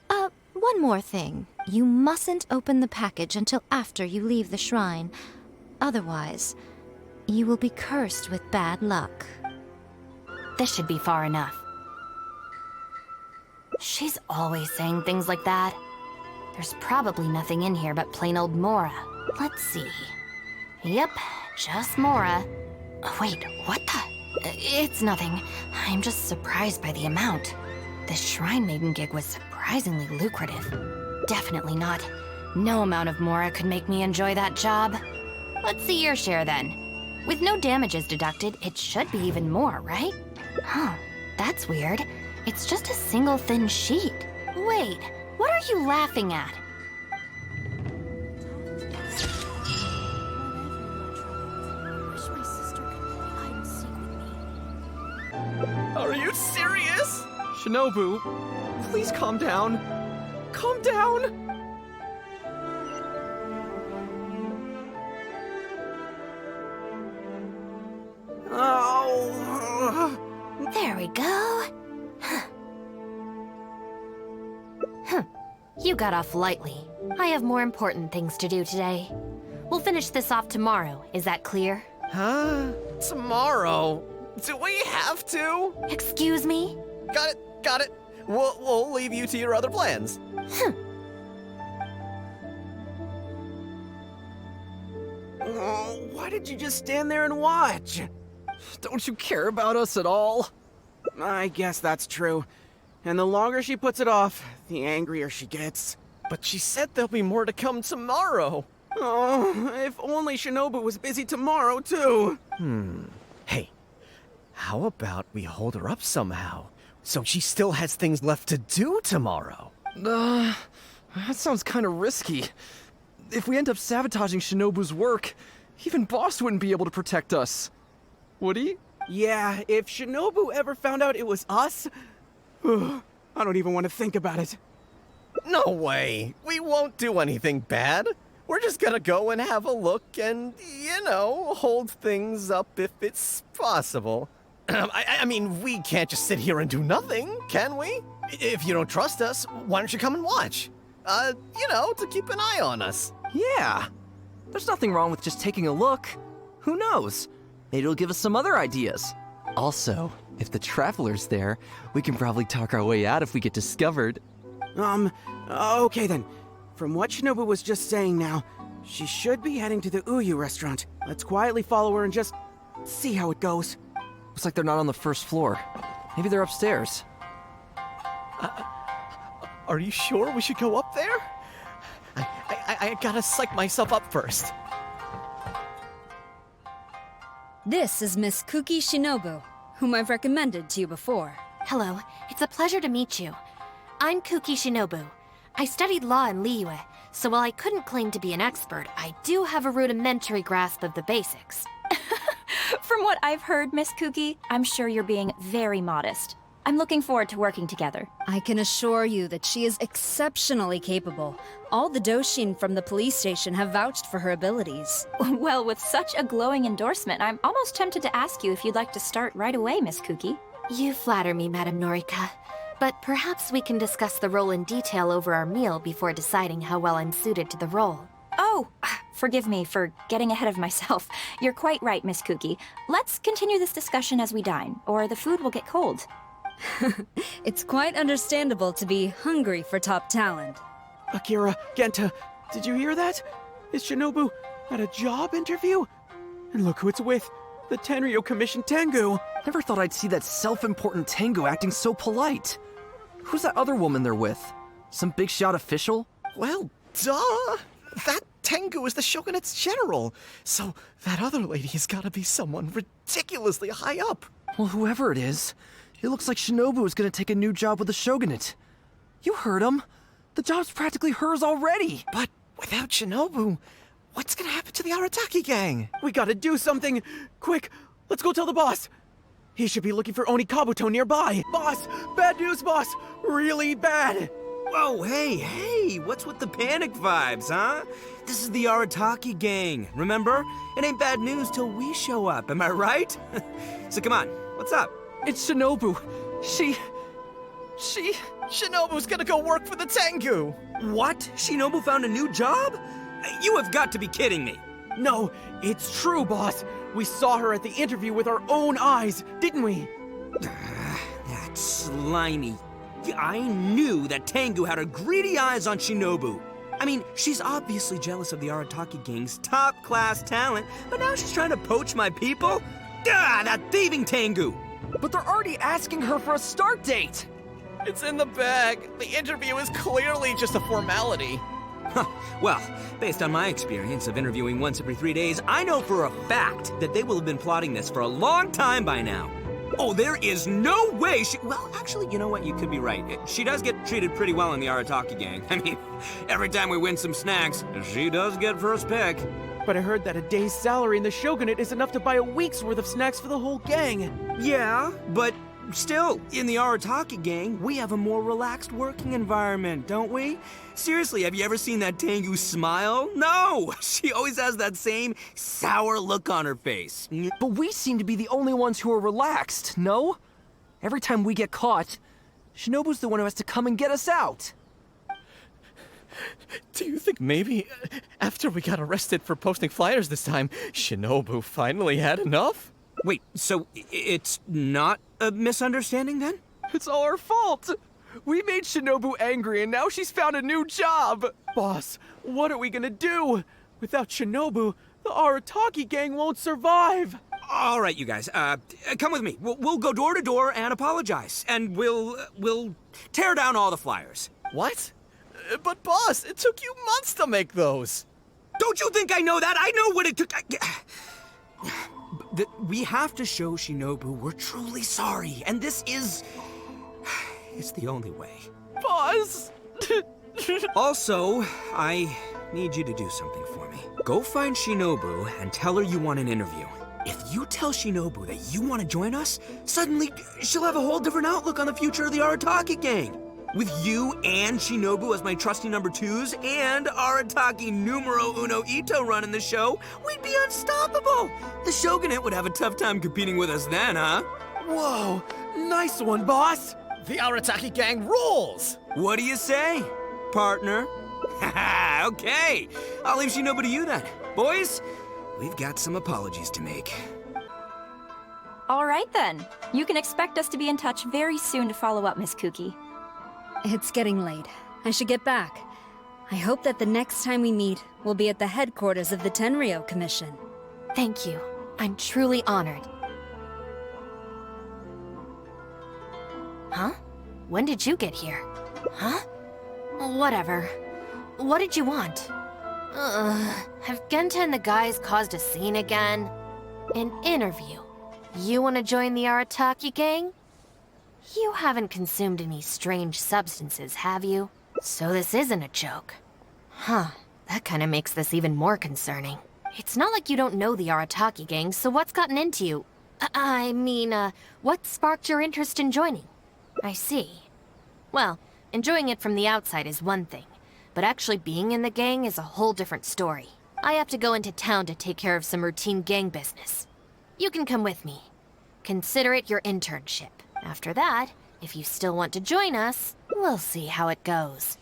[SPEAKER 6] One more thing. You mustn't open the package until after you leave the shrine. Otherwise, you will be cursed with bad luck.
[SPEAKER 1] This should be far enough. She's always saying things like that. There's probably nothing in here but plain old mora. Let's see. Yep, just mora. Wait, what the? It's nothing. I'm just surprised by the amount. This shrine maiden gig was surprisingly lucrative. Definitely not. No amount of mora could make me enjoy that job. Let's see your share then. With no damages deducted, it should be even more, right? Huh, that's weird. It's just a single thin sheet. Wait, what are you laughing at?
[SPEAKER 5] Are you serious? Shinobu, please calm down. Calm down! Oh.
[SPEAKER 1] There we go. You got off lightly. I have more important things to do today. We'll finish this off tomorrow, is that clear?
[SPEAKER 4] Huh? Tomorrow? Do we have to?
[SPEAKER 1] Excuse me?
[SPEAKER 4] Got it. We'll leave you to your other plans.
[SPEAKER 5] Oh, why did you just stand there and watch?
[SPEAKER 3] Don't you care about us at all?
[SPEAKER 5] I guess that's true. And the longer she puts it off, the angrier she gets.
[SPEAKER 4] But she said there'll be more to come tomorrow.
[SPEAKER 5] Oh, if only Shinobu was busy tomorrow, too.
[SPEAKER 4] Hey, how about we hold her up somehow, so she still has things left to do tomorrow?
[SPEAKER 3] That sounds kind of risky. If we end up sabotaging Shinobu's work, even Boss wouldn't be able to protect us. Would he?
[SPEAKER 5] Yeah, if Shinobu ever found out it was us, I don't even want to think about it.
[SPEAKER 4] No way. We won't do anything bad. We're just gonna go and have a look and, hold things up if it's possible. I mean, we can't just sit here and do nothing, can we? If you don't trust us, why don't you come and watch? To keep an eye on us.
[SPEAKER 3] Yeah. There's nothing wrong with just taking a look. Who knows? Maybe it'll give us some other ideas. Also, if the Traveler's there, we can probably talk our way out if we get discovered.
[SPEAKER 5] Okay then. From what Shinobu was just saying now, she should be heading to the Uyu restaurant. Let's quietly follow her and just see how it goes.
[SPEAKER 3] Looks like they're not on the first floor. Maybe they're upstairs.
[SPEAKER 4] Are you sure we should go up there? I gotta psych myself up first.
[SPEAKER 12] This is Miss Kuki Shinobu, whom I've recommended to you before.
[SPEAKER 1] Hello, it's a pleasure to meet you. I'm Kuki Shinobu. I studied law in Liyue, so while I couldn't claim to be an expert, I do have a rudimentary grasp of the basics.
[SPEAKER 13] From what I've heard, Miss Kuki, I'm sure you're being very modest. I'm looking forward to working together.
[SPEAKER 12] I can assure you that she is exceptionally capable. All the Doshin from the police station have vouched for her abilities.
[SPEAKER 13] Well, with such a glowing endorsement, I'm almost tempted to ask you if you'd like to start right away, Miss Kuki.
[SPEAKER 1] You flatter me, Madam Norika. But perhaps we can discuss the role in detail over our meal before deciding how well I'm suited to the role.
[SPEAKER 13] Oh, forgive me for getting ahead of myself. You're quite right, Miss Kuki. Let's continue this discussion as we dine, or the food will get cold.
[SPEAKER 12] It's quite understandable to be hungry for top talent.
[SPEAKER 5] Akira, Genta, did you hear that? Is Shinobu at a job interview? And look who it's with, the Tenryou Commission Tengu.
[SPEAKER 3] Never thought I'd see that self-important Tengu acting so polite. Who's that other woman they're with? Some big shot official?
[SPEAKER 4] Well, duh! That Tengu is the Shogunate's general, so that other lady has gotta be someone ridiculously high up.
[SPEAKER 3] Well, whoever it is, it looks like Shinobu is gonna take a new job with the Shogunate. You heard him. The job's practically hers already.
[SPEAKER 4] But without Shinobu, what's gonna happen to the Arataki gang?
[SPEAKER 5] We gotta do something! Quick, let's go tell the boss! He should be looking for Oni Kabuto nearby! Boss! Bad news, boss! Really bad!
[SPEAKER 14] Whoa, hey, what's with the panic vibes, huh? This is the Arataki gang, remember? It ain't bad news till we show up, am I right? So come on, what's up?
[SPEAKER 3] It's Shinobu.
[SPEAKER 4] Shinobu's gonna go work for the Tengu!
[SPEAKER 14] What? Shinobu found a new job? You have got to be kidding me.
[SPEAKER 5] No, it's true, boss. We saw her at the interview with our own eyes, didn't we?
[SPEAKER 14] That's slimy. I knew that Tengu had her greedy eyes on Shinobu. I mean, she's obviously jealous of the Arataki gang's top-class talent, but now she's trying to poach my people? That thieving Tengu!
[SPEAKER 3] But they're already asking her for a start date!
[SPEAKER 4] It's in the bag. The interview is clearly just a formality.
[SPEAKER 14] Well, based on my experience of interviewing once every 3 days, I know for a fact that they will have been plotting this for a long time by now. Oh, there is no way she... Well, actually, you know what? You could be right. She does get treated pretty well in the Arataki gang. I mean, every time we win some snacks, she does get first pick.
[SPEAKER 5] But I heard that a day's salary in the Shogunate is enough to buy a week's worth of snacks for the whole gang.
[SPEAKER 14] Yeah, but still, in the Arataki gang, we have a more relaxed working environment, don't we? Seriously, have you ever seen that Tengu smile? No! She always has that same sour look on her face.
[SPEAKER 3] But we seem to be the only ones who are relaxed, no? Every time we get caught, Shinobu's the one who has to come and get us out.
[SPEAKER 4] Do you think maybe after we got arrested for posting flyers this time, Shinobu finally had enough?
[SPEAKER 14] Wait, so it's not a misunderstanding then?
[SPEAKER 3] It's all our fault! We made Shinobu angry and now she's found a new job! Boss, what are we gonna do? Without Shinobu, the Arataki gang won't survive!
[SPEAKER 14] All right, you guys, come with me. We'll go door to door and apologize, and we'll tear down all the flyers.
[SPEAKER 4] What? But boss, it took you months to make those.
[SPEAKER 14] Don't you think I know that? I know what it took. We have to show Shinobu we're truly sorry, and this is... it's the only way.
[SPEAKER 3] Boss!
[SPEAKER 14] Also, I need you to do something for me. Go find Shinobu and tell her you want an interview. If you tell Shinobu that you want to join us, suddenly she'll have a whole different outlook on the future of the Arataki gang. With you and Shinobu as my trusty number twos and Arataki numero uno ITTO running the show, we'd be unstoppable. The Shogunate would have a tough time competing with us then, huh?
[SPEAKER 3] Whoa, nice one, boss!
[SPEAKER 4] The Arataki gang rules!
[SPEAKER 14] What do you say, partner? Haha, okay. I'll leave Shinobu to you then. Boys, we've got some apologies to make.
[SPEAKER 13] All right then. You can expect us to be in touch very soon to follow up, Miss Kuki.
[SPEAKER 12] It's getting late. I should get back. I hope that the next time we meet, we'll be at the headquarters of the KHAENRI'AH Commission.
[SPEAKER 1] Thank you. I'm truly honored. Huh? When did you get here? Huh? Whatever. What did you want? Have Genta and the guys caused a scene again? An interview. You want to join the Arataki gang? You haven't consumed any strange substances, have you? So this isn't a joke. Huh, that kind of makes this even more concerning. It's not like you don't know the Arataki gang, so what's gotten into you? What sparked your interest in joining? I see. Well, enjoying it from the outside is one thing, but actually being in the gang is a whole different story. I have to go into town to take care of some routine gang business. You can come with me. Consider it your internship. After that, if you still want to join us, we'll see how it goes.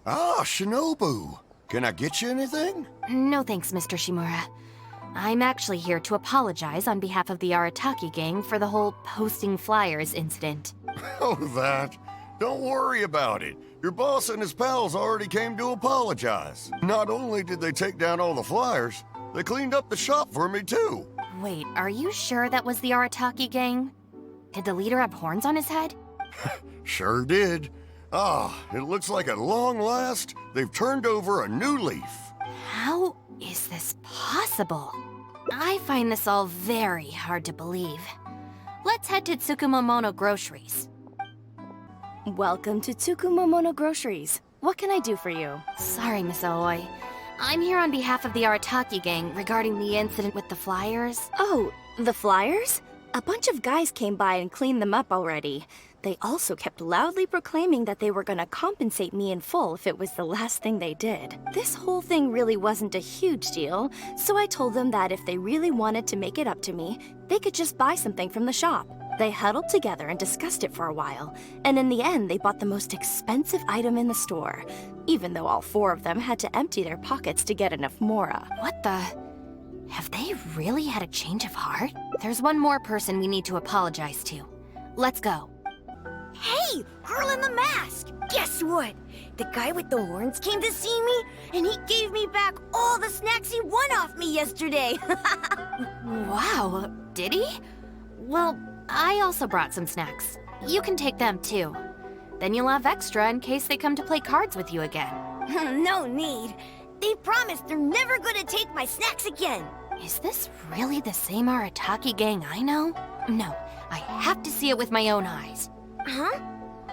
[SPEAKER 15] Ah, Shinobu. Can I get you anything?
[SPEAKER 1] No thanks, Mr. Shimura. I'm actually here to apologize on behalf of the Arataki gang for the whole posting flyers incident.
[SPEAKER 15] Oh, that. Don't worry about it. Your boss and his pals already came to apologize. Not only did they take down all the flyers, they cleaned up the shop for me, too.
[SPEAKER 1] Wait, are you sure that was the Arataki gang? Did the leader have horns on his head?
[SPEAKER 15] Sure did. Ah, it looks like at long last, they've turned over a new leaf.
[SPEAKER 1] How is this possible? I find this all very hard to believe. Let's head to Tsukumomono Groceries.
[SPEAKER 16] Welcome to Tsukumomono Groceries. What can I do for you?
[SPEAKER 1] Sorry, Miss Aoi. I'm here on behalf of the Arataki gang regarding the incident with the flyers.
[SPEAKER 16] Oh, the flyers? A bunch of guys came by and cleaned them up already. They also kept loudly proclaiming that they were gonna compensate me in full if it was the last thing they did. This whole thing really wasn't a huge deal, so I told them that if they really wanted to make it up to me, they could just buy something from the shop. They huddled together and discussed it for a while, and in the end they bought the most expensive item in the store, even though all four of them had to empty their pockets to get enough mora.
[SPEAKER 1] What the? Have they really had a change of heart? There's one more person we need to apologize to. Let's go.
[SPEAKER 17] Hey, girl in the mask! Guess what? The guy with the horns came to see me, and he gave me back all the snacks he won off me yesterday.
[SPEAKER 1] Wow, did he? Well, I also brought some snacks. You can take them too. Then you'll have extra in case they come to play cards with you again.
[SPEAKER 17] No need. They promised they're never gonna take my snacks again.
[SPEAKER 1] Is this really the same Arataki gang I know? No, I have to see it with my own eyes.
[SPEAKER 17] Huh?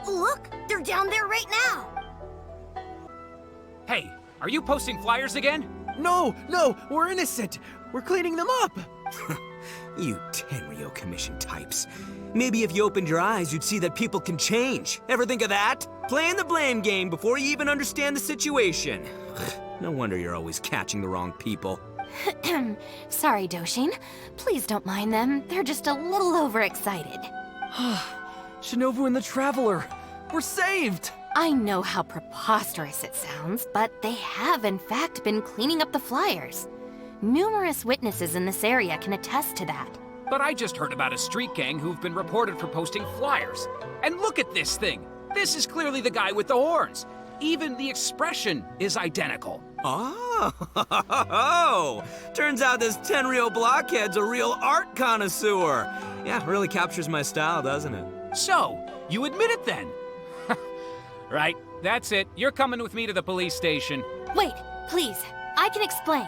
[SPEAKER 17] Look, they're down there right now.
[SPEAKER 18] Hey, are you posting flyers again?
[SPEAKER 3] No, we're innocent. We're cleaning them up.
[SPEAKER 14] You Tenryo Commission types. Maybe if you opened your eyes, you'd see that people can change. Ever think of that? Playing the blame game before you even understand the situation. No wonder you're always catching the wrong people.
[SPEAKER 1] Sorry, Doshin. Please don't mind them. They're just a little overexcited.
[SPEAKER 3] Shinobu and the Traveler. We're saved!
[SPEAKER 1] I know how preposterous it sounds, but they have in fact been cleaning up the flyers. Numerous witnesses in this area can attest to that.
[SPEAKER 18] But I just heard about a street gang who've been reported for posting flyers. And look at this thing! This is clearly the guy with the horns. Even the expression is identical.
[SPEAKER 14] Oh, turns out this Tenryou blockhead's a real art connoisseur. Yeah, really captures my style, doesn't it?
[SPEAKER 18] So, you admit it then? Right, that's it. You're coming with me to the police station.
[SPEAKER 1] Wait, please. I can explain.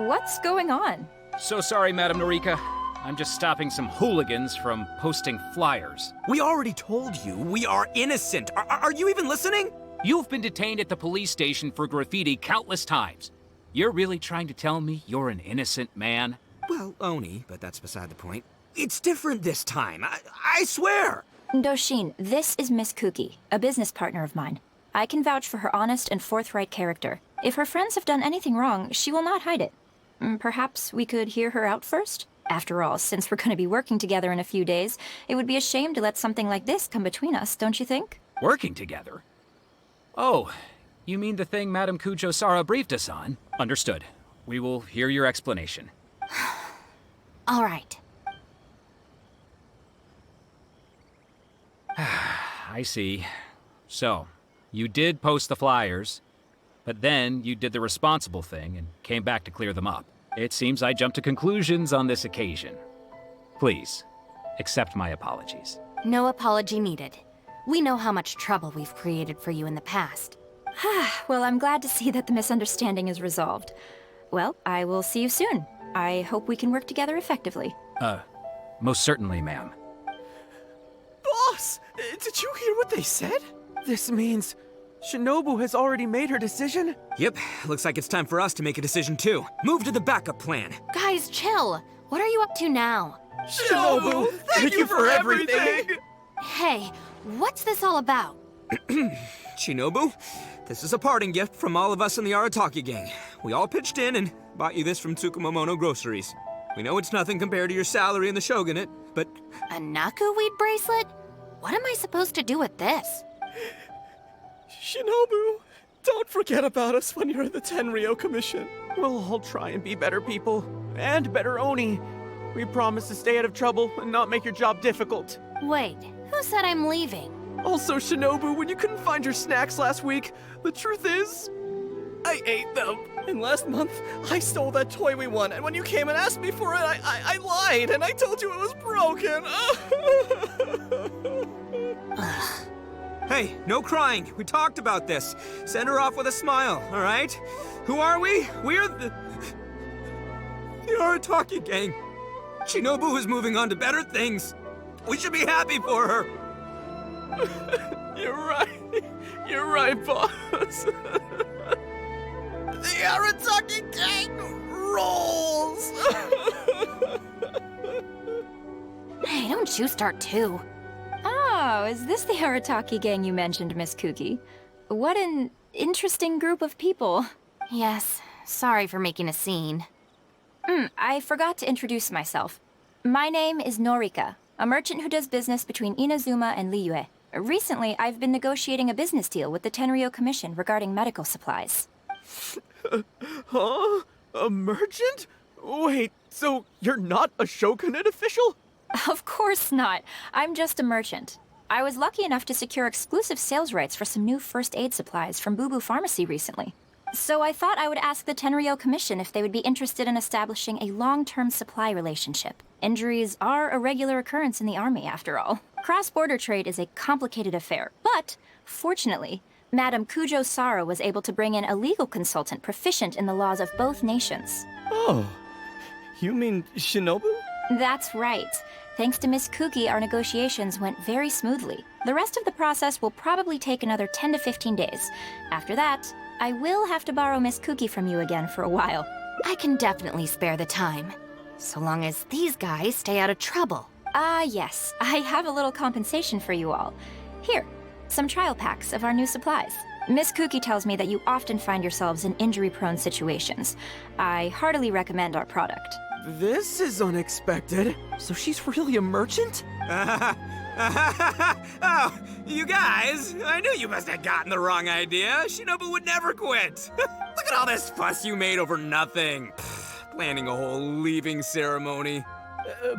[SPEAKER 13] What's going on?
[SPEAKER 18] So sorry, Madam Norika. I'm just stopping some hooligans from posting flyers.
[SPEAKER 14] We already told you we are innocent. Are you even listening?
[SPEAKER 18] You've been detained at the police station for graffiti countless times. You're really trying to tell me you're an innocent man?
[SPEAKER 14] Well, Oni, but that's beside the point. It's different this time. I swear.
[SPEAKER 13] Doshin, this is Miss Kuki, a business partner of mine. I can vouch for her honest and forthright character. If her friends have done anything wrong, she will not hide it. Perhaps we could hear her out first? After all, since we're going to be working together in a few days, it would be a shame to let something like this come between us, don't you think?
[SPEAKER 18] Working together? Oh, you mean the thing Madame Kujo Sara briefed us on? Understood. We will hear your explanation.
[SPEAKER 1] All right.
[SPEAKER 18] I see. So, you did post the flyers, but then you did the responsible thing and came back to clear them up. It seems I jumped to conclusions on this occasion. Please, accept my apologies.
[SPEAKER 1] No apology needed. We know how much trouble we've created for you in the past.
[SPEAKER 13] Well, I'm glad to see that the misunderstanding is resolved. Well, I will see you soon. I hope we can work together effectively.
[SPEAKER 18] Most certainly, ma'am.
[SPEAKER 5] Boss! Did you hear what they said? This means Shinobu has already made her decision?
[SPEAKER 14] Yep, looks like it's time for us to make a decision too. Move to the backup plan.
[SPEAKER 1] Guys, chill. What are you up to now?
[SPEAKER 5] Shinobu, thank you for everything!
[SPEAKER 1] Hey, what's this all about?
[SPEAKER 14] Shinobu, this is a parting gift from all of us in the Arataki gang. We all pitched in and bought you this from Tsukumomono Groceries. We know it's nothing compared to your salary in the shogunate, but...
[SPEAKER 1] A Naku weed bracelet? What am I supposed to do with this?
[SPEAKER 4] Shinobu, don't forget about us when you're in the Tenryou Commission.
[SPEAKER 5] We'll all try and be better people. And better Oni. We promise to stay out of trouble and not make your job difficult.
[SPEAKER 1] Wait, who said I'm leaving?
[SPEAKER 5] Also, Shinobu, when you couldn't find your snacks last week, the truth is, I ate them.
[SPEAKER 4] And last month, I stole that toy we won, and when you came and asked me for it, I lied, and I told you it was broken.
[SPEAKER 14] Hey, no crying. We talked about this. Send her off with a smile, all right? Who are we? We're the Arataki gang. Shinobu is moving on to better things. We should be happy for her.
[SPEAKER 5] You're right. You're right, boss.
[SPEAKER 4] The Arataki gang rolls!
[SPEAKER 1] Hey, don't you start too.
[SPEAKER 13] Oh, is this the Arataki gang you mentioned, Miss Kuki? What an interesting group of people.
[SPEAKER 1] Yes, sorry for making a scene.
[SPEAKER 13] I forgot to introduce myself. My name is Norika, a merchant who does business between Inazuma and Liyue. Recently, I've been negotiating a business deal with the Tenryou Commission regarding medical supplies.
[SPEAKER 5] Huh? A merchant? Wait, so you're not a shogunate official?
[SPEAKER 13] Of course not. I'm just a merchant. I was lucky enough to secure exclusive sales rights for some new first aid supplies from Boo Boo Pharmacy recently. So I thought I would ask the Tenryou Commission if they would be interested in establishing a long-term supply relationship. Injuries are a regular occurrence in the army, after all. Cross-border trade is a complicated affair, but fortunately, Madame Kujo Sara was able to bring in a legal consultant proficient in the laws of both nations.
[SPEAKER 4] Oh, you mean Shinobu?
[SPEAKER 13] That's right. Thanks to Miss Kuki, our negotiations went very smoothly. The rest of the process will probably take another 10 to 15 days. After that, I will have to borrow Miss Kuki from you again for a while.
[SPEAKER 1] I can definitely spare the time, so long as these guys stay out of trouble.
[SPEAKER 13] Yes. I have a little compensation for you all. Here, some trial packs of our new supplies. Miss Kuki tells me that you often find yourselves in injury-prone situations. I heartily recommend our product.
[SPEAKER 5] This is unexpected. So she's really a merchant?
[SPEAKER 14] Oh, you guys, I knew you must have gotten the wrong idea. Shinobu would never quit. Look at all this fuss you made over nothing. Planning a whole leaving ceremony.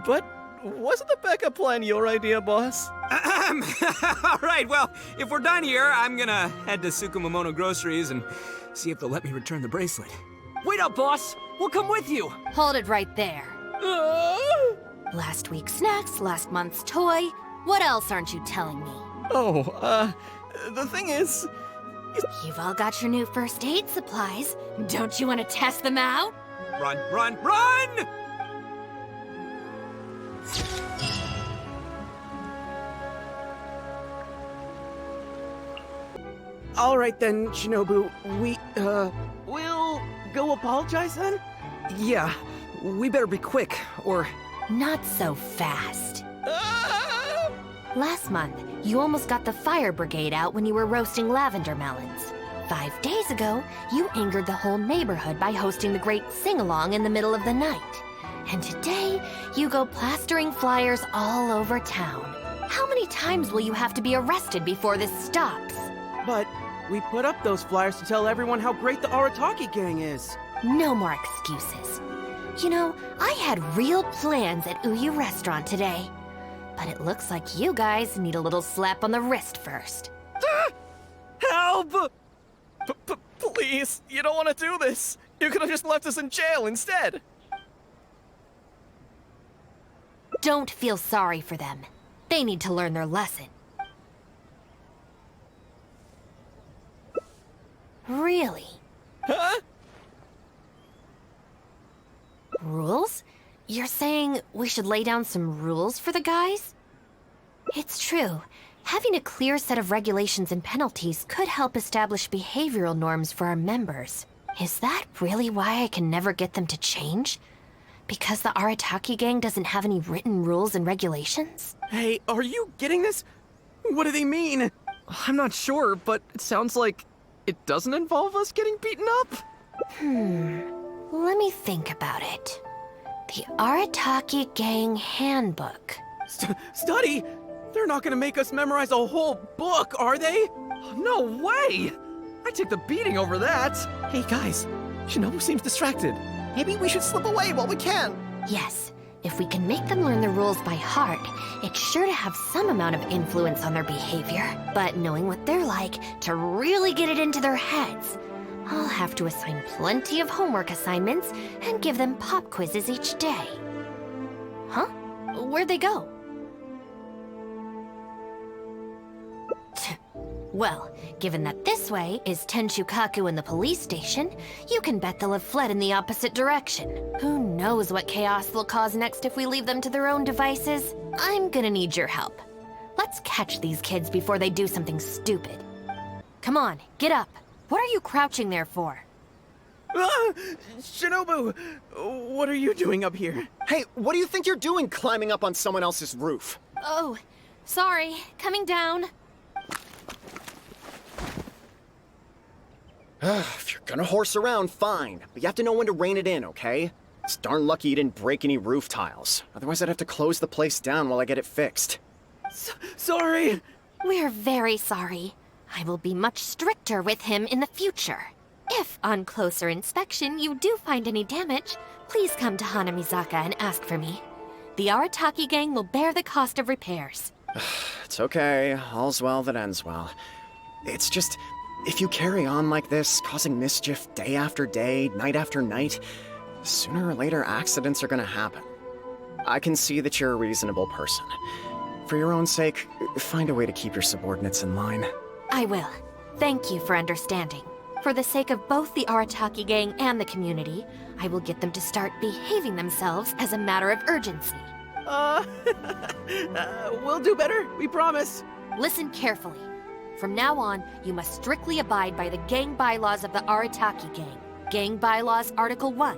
[SPEAKER 4] But wasn't the backup plan your idea, boss?
[SPEAKER 14] All right, well, if we're done here, I'm gonna head to Tsukumomono Groceries and see if they'll let me return the bracelet.
[SPEAKER 3] Wait up, boss! We'll come with you!
[SPEAKER 1] Hold it right there. Last week's snacks, last month's toy. What else aren't you telling me?
[SPEAKER 4] Oh, the thing is...
[SPEAKER 1] You've all got your new first aid supplies. Don't you want to test them out?
[SPEAKER 14] Run, run, run!
[SPEAKER 5] All right then, Shinobu. We'll go apologize then?
[SPEAKER 3] Yeah, we better be quick, or...
[SPEAKER 1] Not so fast. Last month, you almost got the fire brigade out when you were roasting lavender melons. 5 days ago, you angered the whole neighborhood by hosting the great sing-along in the middle of the night. And today, you go plastering flyers all over town. How many times will you have to be arrested before this stops?
[SPEAKER 5] But we put up those flyers to tell everyone how great the Arataki gang is.
[SPEAKER 1] No more excuses. You know, I had real plans at Uyu Restaurant today. But it looks like you guys need a little slap on the wrist first.
[SPEAKER 4] Help! Please, you don't want to do this. You could have just left us in jail instead.
[SPEAKER 1] Don't feel sorry for them. They need to learn their lesson. Really?
[SPEAKER 4] Huh?
[SPEAKER 1] Rules? You're saying we should lay down some rules for the guys? It's true. Having a clear set of regulations and penalties could help establish behavioral norms for our members. Is that really why I can never get them to change? Because the Arataki gang doesn't have any written rules and regulations?
[SPEAKER 5] Hey, are you getting this? What do they mean?
[SPEAKER 3] I'm not sure, but it sounds like it doesn't involve us getting beaten up.
[SPEAKER 1] Let me think about it. The Arataki Gang Handbook.
[SPEAKER 5] Study? They're not gonna make us memorize a whole book, are they?
[SPEAKER 3] No way! I take the beating over that.
[SPEAKER 4] Hey guys, Shinobu seems distracted. Maybe we should slip away while we can.
[SPEAKER 1] Yes, if we can make them learn the rules by heart, it's sure to have some amount of influence on their behavior. But knowing what they're like, to really get it into their heads, I'll have to assign plenty of homework assignments and give them pop quizzes each day. Huh? Where'd they go? Well, given that this way is Tenshukaku and the police station, you can bet they'll have fled in the opposite direction. Who knows what chaos they'll cause next if we leave them to their own devices? I'm gonna need your help. Let's catch these kids before they do something stupid. Come on, get up. What are you crouching there for?
[SPEAKER 5] Shinobu! What are you doing up here?
[SPEAKER 19] Hey, what do you think you're doing climbing up on someone else's roof?
[SPEAKER 1] Oh, sorry. Coming down.
[SPEAKER 19] If you're gonna horse around, fine. But you have to know when to rein it in, okay? It's darn lucky you didn't break any roof tiles. Otherwise, I'd have to close the place down while I get it fixed.
[SPEAKER 5] Sorry!
[SPEAKER 1] We're very sorry. I will be much stricter with him in the future. If, on closer inspection, you do find any damage, please come to Hanamizaka and ask for me. The Arataki gang will bear the cost of repairs.
[SPEAKER 19] It's okay. All's well that ends well. It's just, if you carry on like this, causing mischief day after day, night after night, sooner or later accidents are gonna happen. I can see that you're a reasonable person. For your own sake, find a way to keep your subordinates in line.
[SPEAKER 1] I will. Thank you for understanding. For the sake of both the Arataki gang and the community, I will get them to start behaving themselves as a matter of urgency.
[SPEAKER 5] We'll do better, we promise.
[SPEAKER 1] Listen carefully. From now on, you must strictly abide by the gang bylaws of the Arataki gang. Gang bylaws Article 1.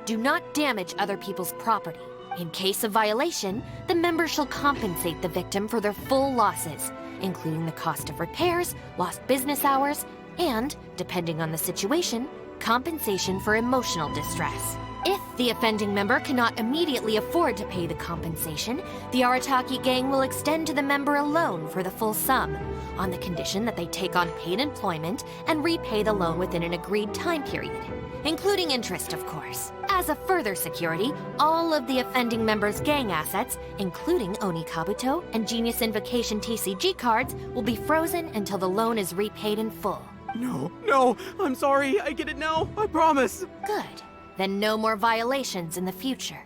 [SPEAKER 1] Do not damage other people's property. In case of violation, the member shall compensate the victim for their full losses, including the cost of repairs, lost business hours, and, depending on the situation, compensation for emotional distress. If the offending member cannot immediately afford to pay the compensation, the Arataki gang will extend to the member a loan for the full sum, on the condition that they take on paid employment and repay the loan within an agreed time period, including interest, of course. As a further security, all of the offending member's gang assets, including Oni Kabuto and Genius Invocation TCG cards, will be frozen until the loan is repaid in full.
[SPEAKER 5] No, I'm sorry. I get it now. I promise.
[SPEAKER 1] Good. Then no more violations in the future.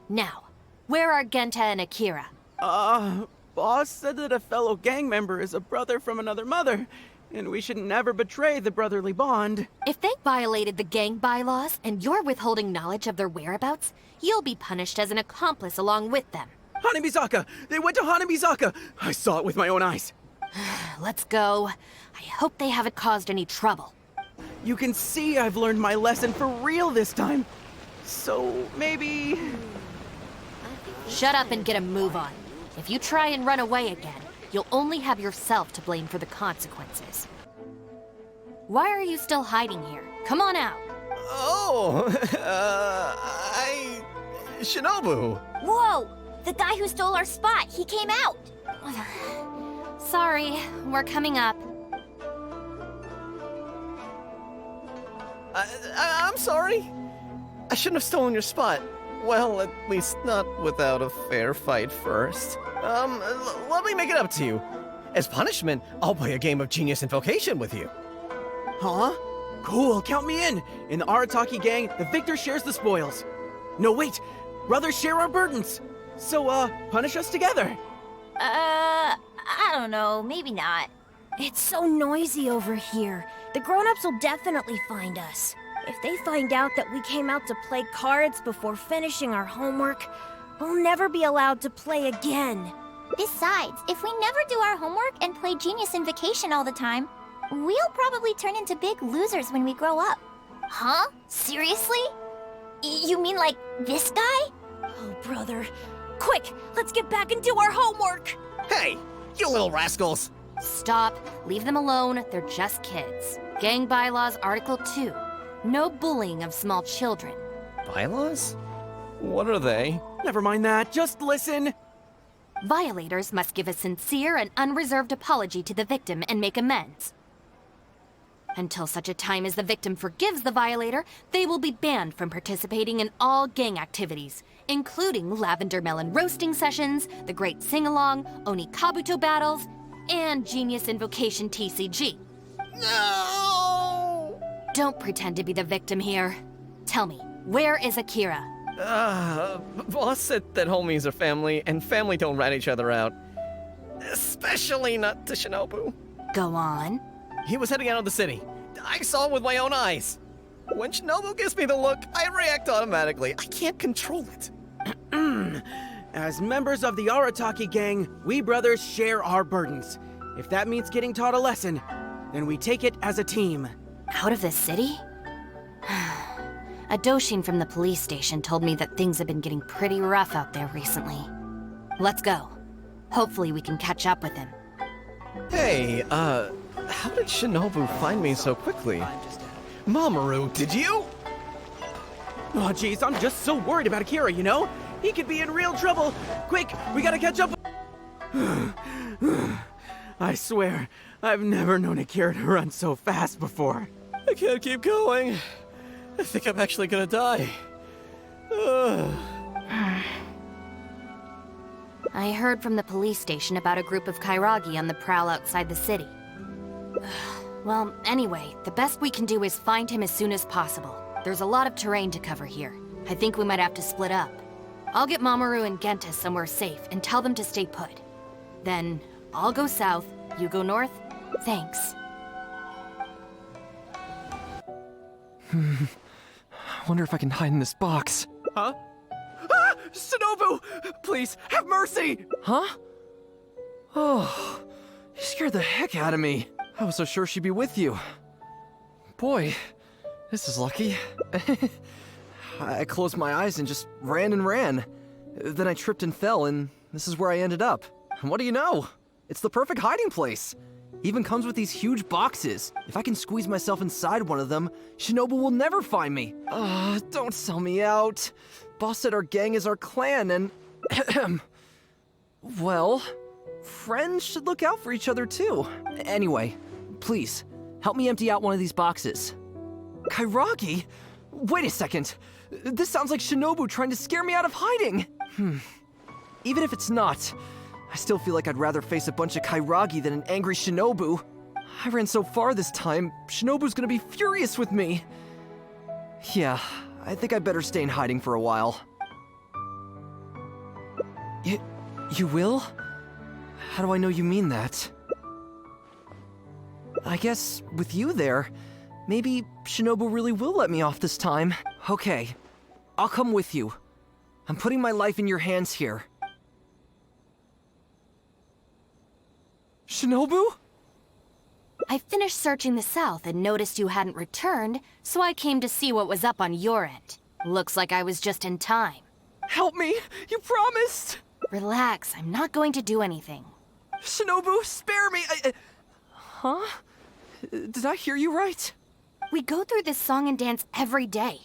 [SPEAKER 1] Now, where are Genta and Akira?
[SPEAKER 5] Boss said that a fellow gang member is a brother from another mother, and we should never betray the brotherly bond.
[SPEAKER 1] If they violated the gang bylaws and you're withholding knowledge of their whereabouts, you'll be punished as an accomplice along with them.
[SPEAKER 5] Hanamizaka! They went to Hanamizaka! I saw it with my own eyes.
[SPEAKER 1] Let's go. I hope they haven't caused any trouble.
[SPEAKER 5] You can see I've learned my lesson for real this time. So, maybe...
[SPEAKER 1] Shut up and get a move on. If you try and run away again, you'll only have yourself to blame for the consequences. Why are you still hiding here? Come on out.
[SPEAKER 4] Shinobu!
[SPEAKER 17] Whoa! The guy who stole our spot, he came out!
[SPEAKER 1] Sorry, we're coming up.
[SPEAKER 4] I'm sorry. I shouldn't have stolen your spot. Well, at least not without a fair fight first. Let me make it up to you. As punishment, I'll play a game of Genius Invocation with you.
[SPEAKER 5] Huh? Cool, count me in. In the Arataki gang, the victor shares the spoils. No, wait. Brothers share our burdens. So, punish us together.
[SPEAKER 17] I don't know, maybe not. It's so noisy over here. The grown-ups will definitely find us. If they find out that we came out to play cards before finishing our homework, we'll never be allowed to play again.
[SPEAKER 20] Besides, if we never do our homework and play Genius Invocation all the time, we'll probably turn into big losers when we grow up.
[SPEAKER 17] Huh? Seriously? You mean like this guy? Oh, brother. Quick, let's get back and do our homework!
[SPEAKER 4] Hey, you little rascals!
[SPEAKER 1] Stop. Leave them alone. They're just kids. Gang Bylaws Article 2. No bullying of small children.
[SPEAKER 4] Bylaws? What are they?
[SPEAKER 5] Never mind that. Just listen.
[SPEAKER 1] Violators must give a sincere and unreserved apology to the victim and make amends. Until such a time as the victim forgives the violator, they will be banned from participating in all gang activities, including lavender melon roasting sessions, the Great Sing-Along, Oni Kabuto battles, and Genius Invocation TCG.
[SPEAKER 4] No!
[SPEAKER 1] Don't pretend to be the victim here. Tell me, where is Akira?
[SPEAKER 4] Boss said that homies are family, and family don't rat each other out. Especially not to Shinobu.
[SPEAKER 1] Go on.
[SPEAKER 4] He was heading out of the city. I saw him with my own eyes. When Shinobu gives me the look, I react automatically. I can't control it.
[SPEAKER 5] As members of the Arataki gang, we brothers share our burdens. If that means getting taught a lesson, then we take it as a team.
[SPEAKER 1] Out of the city? A Doshin from the police station told me that things have been getting pretty rough out there recently. Let's go. Hopefully we can catch up with him.
[SPEAKER 4] Hey, how did Shinobu find me so quickly? Mamoru, did you?
[SPEAKER 5] Oh, jeez, I'm just so worried about Akira, you know? He could be in real trouble. Quick, we gotta catch up. I swear, I've never known Akira to run so fast before.
[SPEAKER 4] I can't keep going. I think I'm actually gonna die.
[SPEAKER 1] I heard from the police station about a group of Kairagi on the prowl outside the city. Well, anyway, the best we can do is find him as soon as possible. There's a lot of terrain to cover here. I think we might have to split up. I'll get Mamoru and Genta somewhere safe and tell them to stay put. Then, I'll go south, you go north. Thanks.
[SPEAKER 3] I wonder if I can hide in this box.
[SPEAKER 5] Huh? Ah! Shinobu! Please, have mercy!
[SPEAKER 3] Huh? Oh, you scared the heck out of me. I was so sure she'd be with you. Boy, this is lucky. I closed my eyes and just ran and ran. Then I tripped and fell, and this is where I ended up. And what do you know? It's the perfect hiding place. Even comes with these huge boxes. If I can squeeze myself inside one of them, Shinobu will never find me. Don't sell me out. Boss said our gang is our clan and... well, friends should look out for each other too. Anyway, please, help me empty out one of these boxes. Kairagi? Wait a second. This sounds like Shinobu trying to scare me out of hiding. Even if it's not, I still feel like I'd rather face a bunch of Kairagi than an angry Shinobu. I ran so far this time, Shinobu's gonna be furious with me. Yeah, I think I'd better stay in hiding for a while. You will? How do I know you mean that? I guess with you there, maybe Shinobu really will let me off this time. Okay, I'll come with you. I'm putting my life in your hands here. Shinobu?
[SPEAKER 1] I finished searching the south and noticed you hadn't returned, so I came to see what was up on your end. Looks like I was just in time.
[SPEAKER 3] Help me! You promised!
[SPEAKER 1] Relax, I'm not going to do anything.
[SPEAKER 3] Shinobu, spare me! Huh? Did I hear you right?
[SPEAKER 1] We go through this song and dance every day.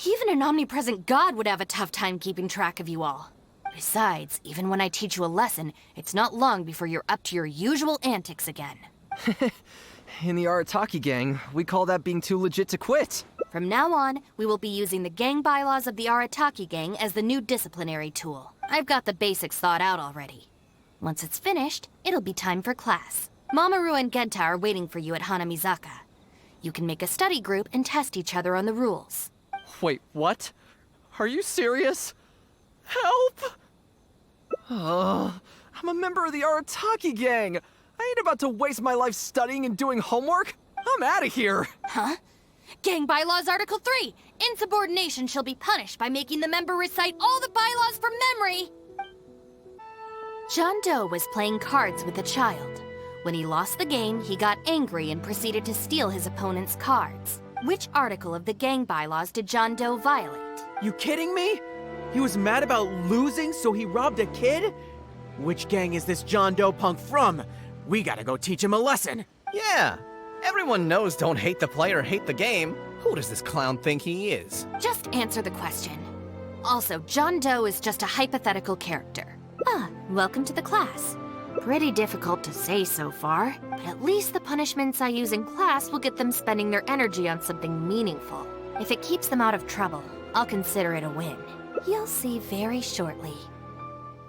[SPEAKER 1] Even an omnipresent god would have a tough time keeping track of you all. Besides, even when I teach you a lesson, it's not long before you're up to your usual antics again.
[SPEAKER 3] In the Arataki gang, we call that being too legit to quit.
[SPEAKER 1] From now on, we will be using the gang bylaws of the Arataki gang as the new disciplinary tool. I've got the basics thought out already. Once it's finished, it'll be time for class. Mamoru and Genta are waiting for you at Hanamizaka. You can make a study group and test each other on the rules.
[SPEAKER 3] Wait, what? Are you serious? Help! I'm a member of the Arataki gang. I ain't about to waste my life studying and doing homework. I'm out of here.
[SPEAKER 1] Huh? Gang Bylaws Article 3. Insubordination shall be punished by making the member recite all the bylaws from memory. John Doe was playing cards with a child. When he lost the game, he got angry and proceeded to steal his opponent's cards. Which article of the gang bylaws did John Doe violate?
[SPEAKER 5] You kidding me? He was mad about losing, so he robbed a kid? Which gang is this John Doe punk from? We gotta go teach him a lesson.
[SPEAKER 4] Yeah, everyone knows don't hate the player, hate the game. Who does this clown think he is?
[SPEAKER 1] Just answer the question. Also, John Doe is just a hypothetical character. Welcome to the class. Pretty difficult to say so far, but at least the punishments I use in class will get them spending their energy on something meaningful. If it keeps them out of trouble, I'll consider it a win. You'll see very shortly.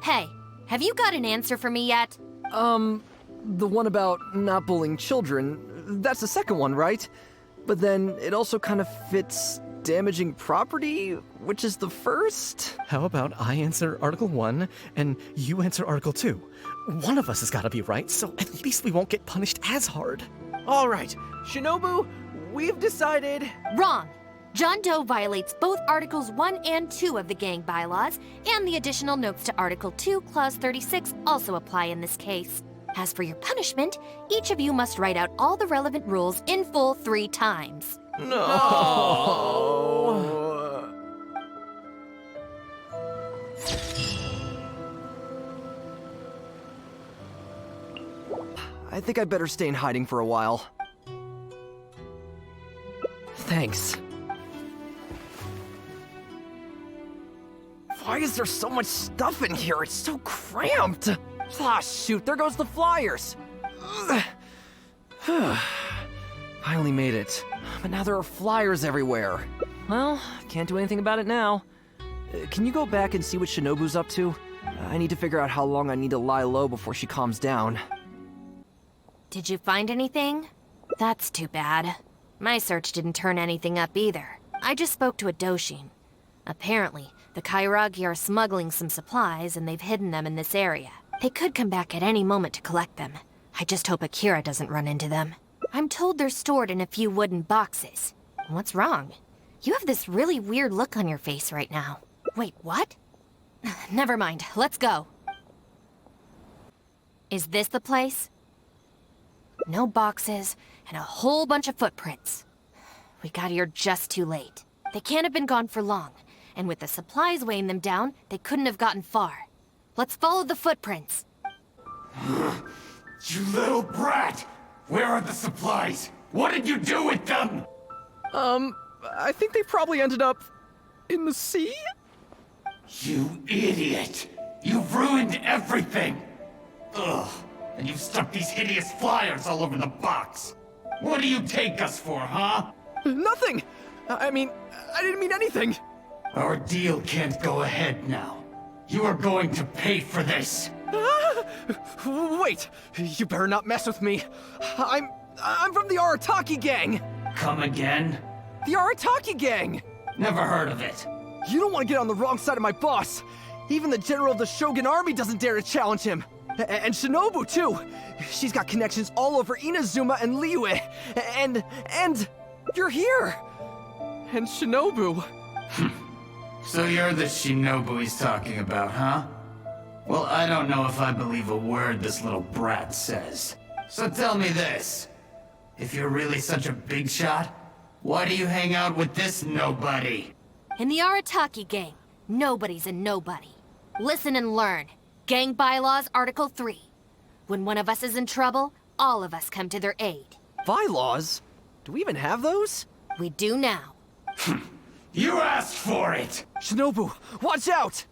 [SPEAKER 1] Hey, have you got an answer for me yet?
[SPEAKER 3] The one about not bullying children, that's the second one, right? But then it also kind of fits damaging property, which is the first?
[SPEAKER 4] How about I answer Article 1 and you answer Article 2? One of us has got to be right, so at least we won't get punished as hard.
[SPEAKER 5] All right, Shinobu, we've decided...
[SPEAKER 1] Wrong! John Doe violates both Articles 1 and 2 of the gang bylaws, and the additional notes to Article 2, Clause 36 also apply in this case. As for your punishment, each of you must write out all the relevant rules in full 3 times.
[SPEAKER 3] No! I think I'd better stay in hiding for a while. Thanks. Why is there so much stuff in here? It's so cramped! Ah, shoot, there goes the flyers! Finally made it. But now there are flyers everywhere. Well, can't do anything about it now. Can you go back and see what Shinobu's up to? I need to figure out how long I need to lie low before she calms down.
[SPEAKER 1] Did you find anything? That's too bad. My search didn't turn anything up either. I just spoke to a Doshin. Apparently, the Kairagi are smuggling some supplies and they've hidden them in this area. They could come back at any moment to collect them. I just hope Akira doesn't run into them. I'm told they're stored in a few wooden boxes. What's wrong? You have this really weird look on your face right now. Wait, what? Never mind, let's go. Is this the place? No boxes, and a whole bunch of footprints. We got here just too late. They can't have been gone for long, and with the supplies weighing them down, they couldn't have gotten far. Let's follow the footprints.
[SPEAKER 21] You little brat! Where are the supplies? What did you do with them?
[SPEAKER 3] I think they probably ended up in the sea?
[SPEAKER 21] You idiot! You've ruined everything! Ugh, and you've stuck these hideous flyers all over the box. What do you take us for, huh?
[SPEAKER 3] Nothing! I mean, I didn't mean anything!
[SPEAKER 21] Our deal can't go ahead now. You are going to pay for this.
[SPEAKER 3] Wait! You better not mess with me. I'm from the Arataki gang!
[SPEAKER 21] Come again?
[SPEAKER 3] The Arataki gang!
[SPEAKER 21] Never heard of it.
[SPEAKER 3] You don't want to get on the wrong side of my boss. Even the general of the Shogun army doesn't dare to challenge him. And Shinobu, too. She's got connections all over Inazuma and Liyue. And you're here. And Shinobu.
[SPEAKER 21] So you're the Shinobu he's talking about, huh? Well, I don't know if I believe a word this little brat says. So tell me this. If you're really such a big shot, why do you hang out with this nobody?
[SPEAKER 1] In the Arataki gang, nobody's a nobody. Listen and learn. Gang Bylaws, Article 3. When one of us is in trouble, all of us come to their aid.
[SPEAKER 3] Bylaws? Do we even have those?
[SPEAKER 1] We do now.
[SPEAKER 21] You asked for it!
[SPEAKER 3] Shinobu, watch out!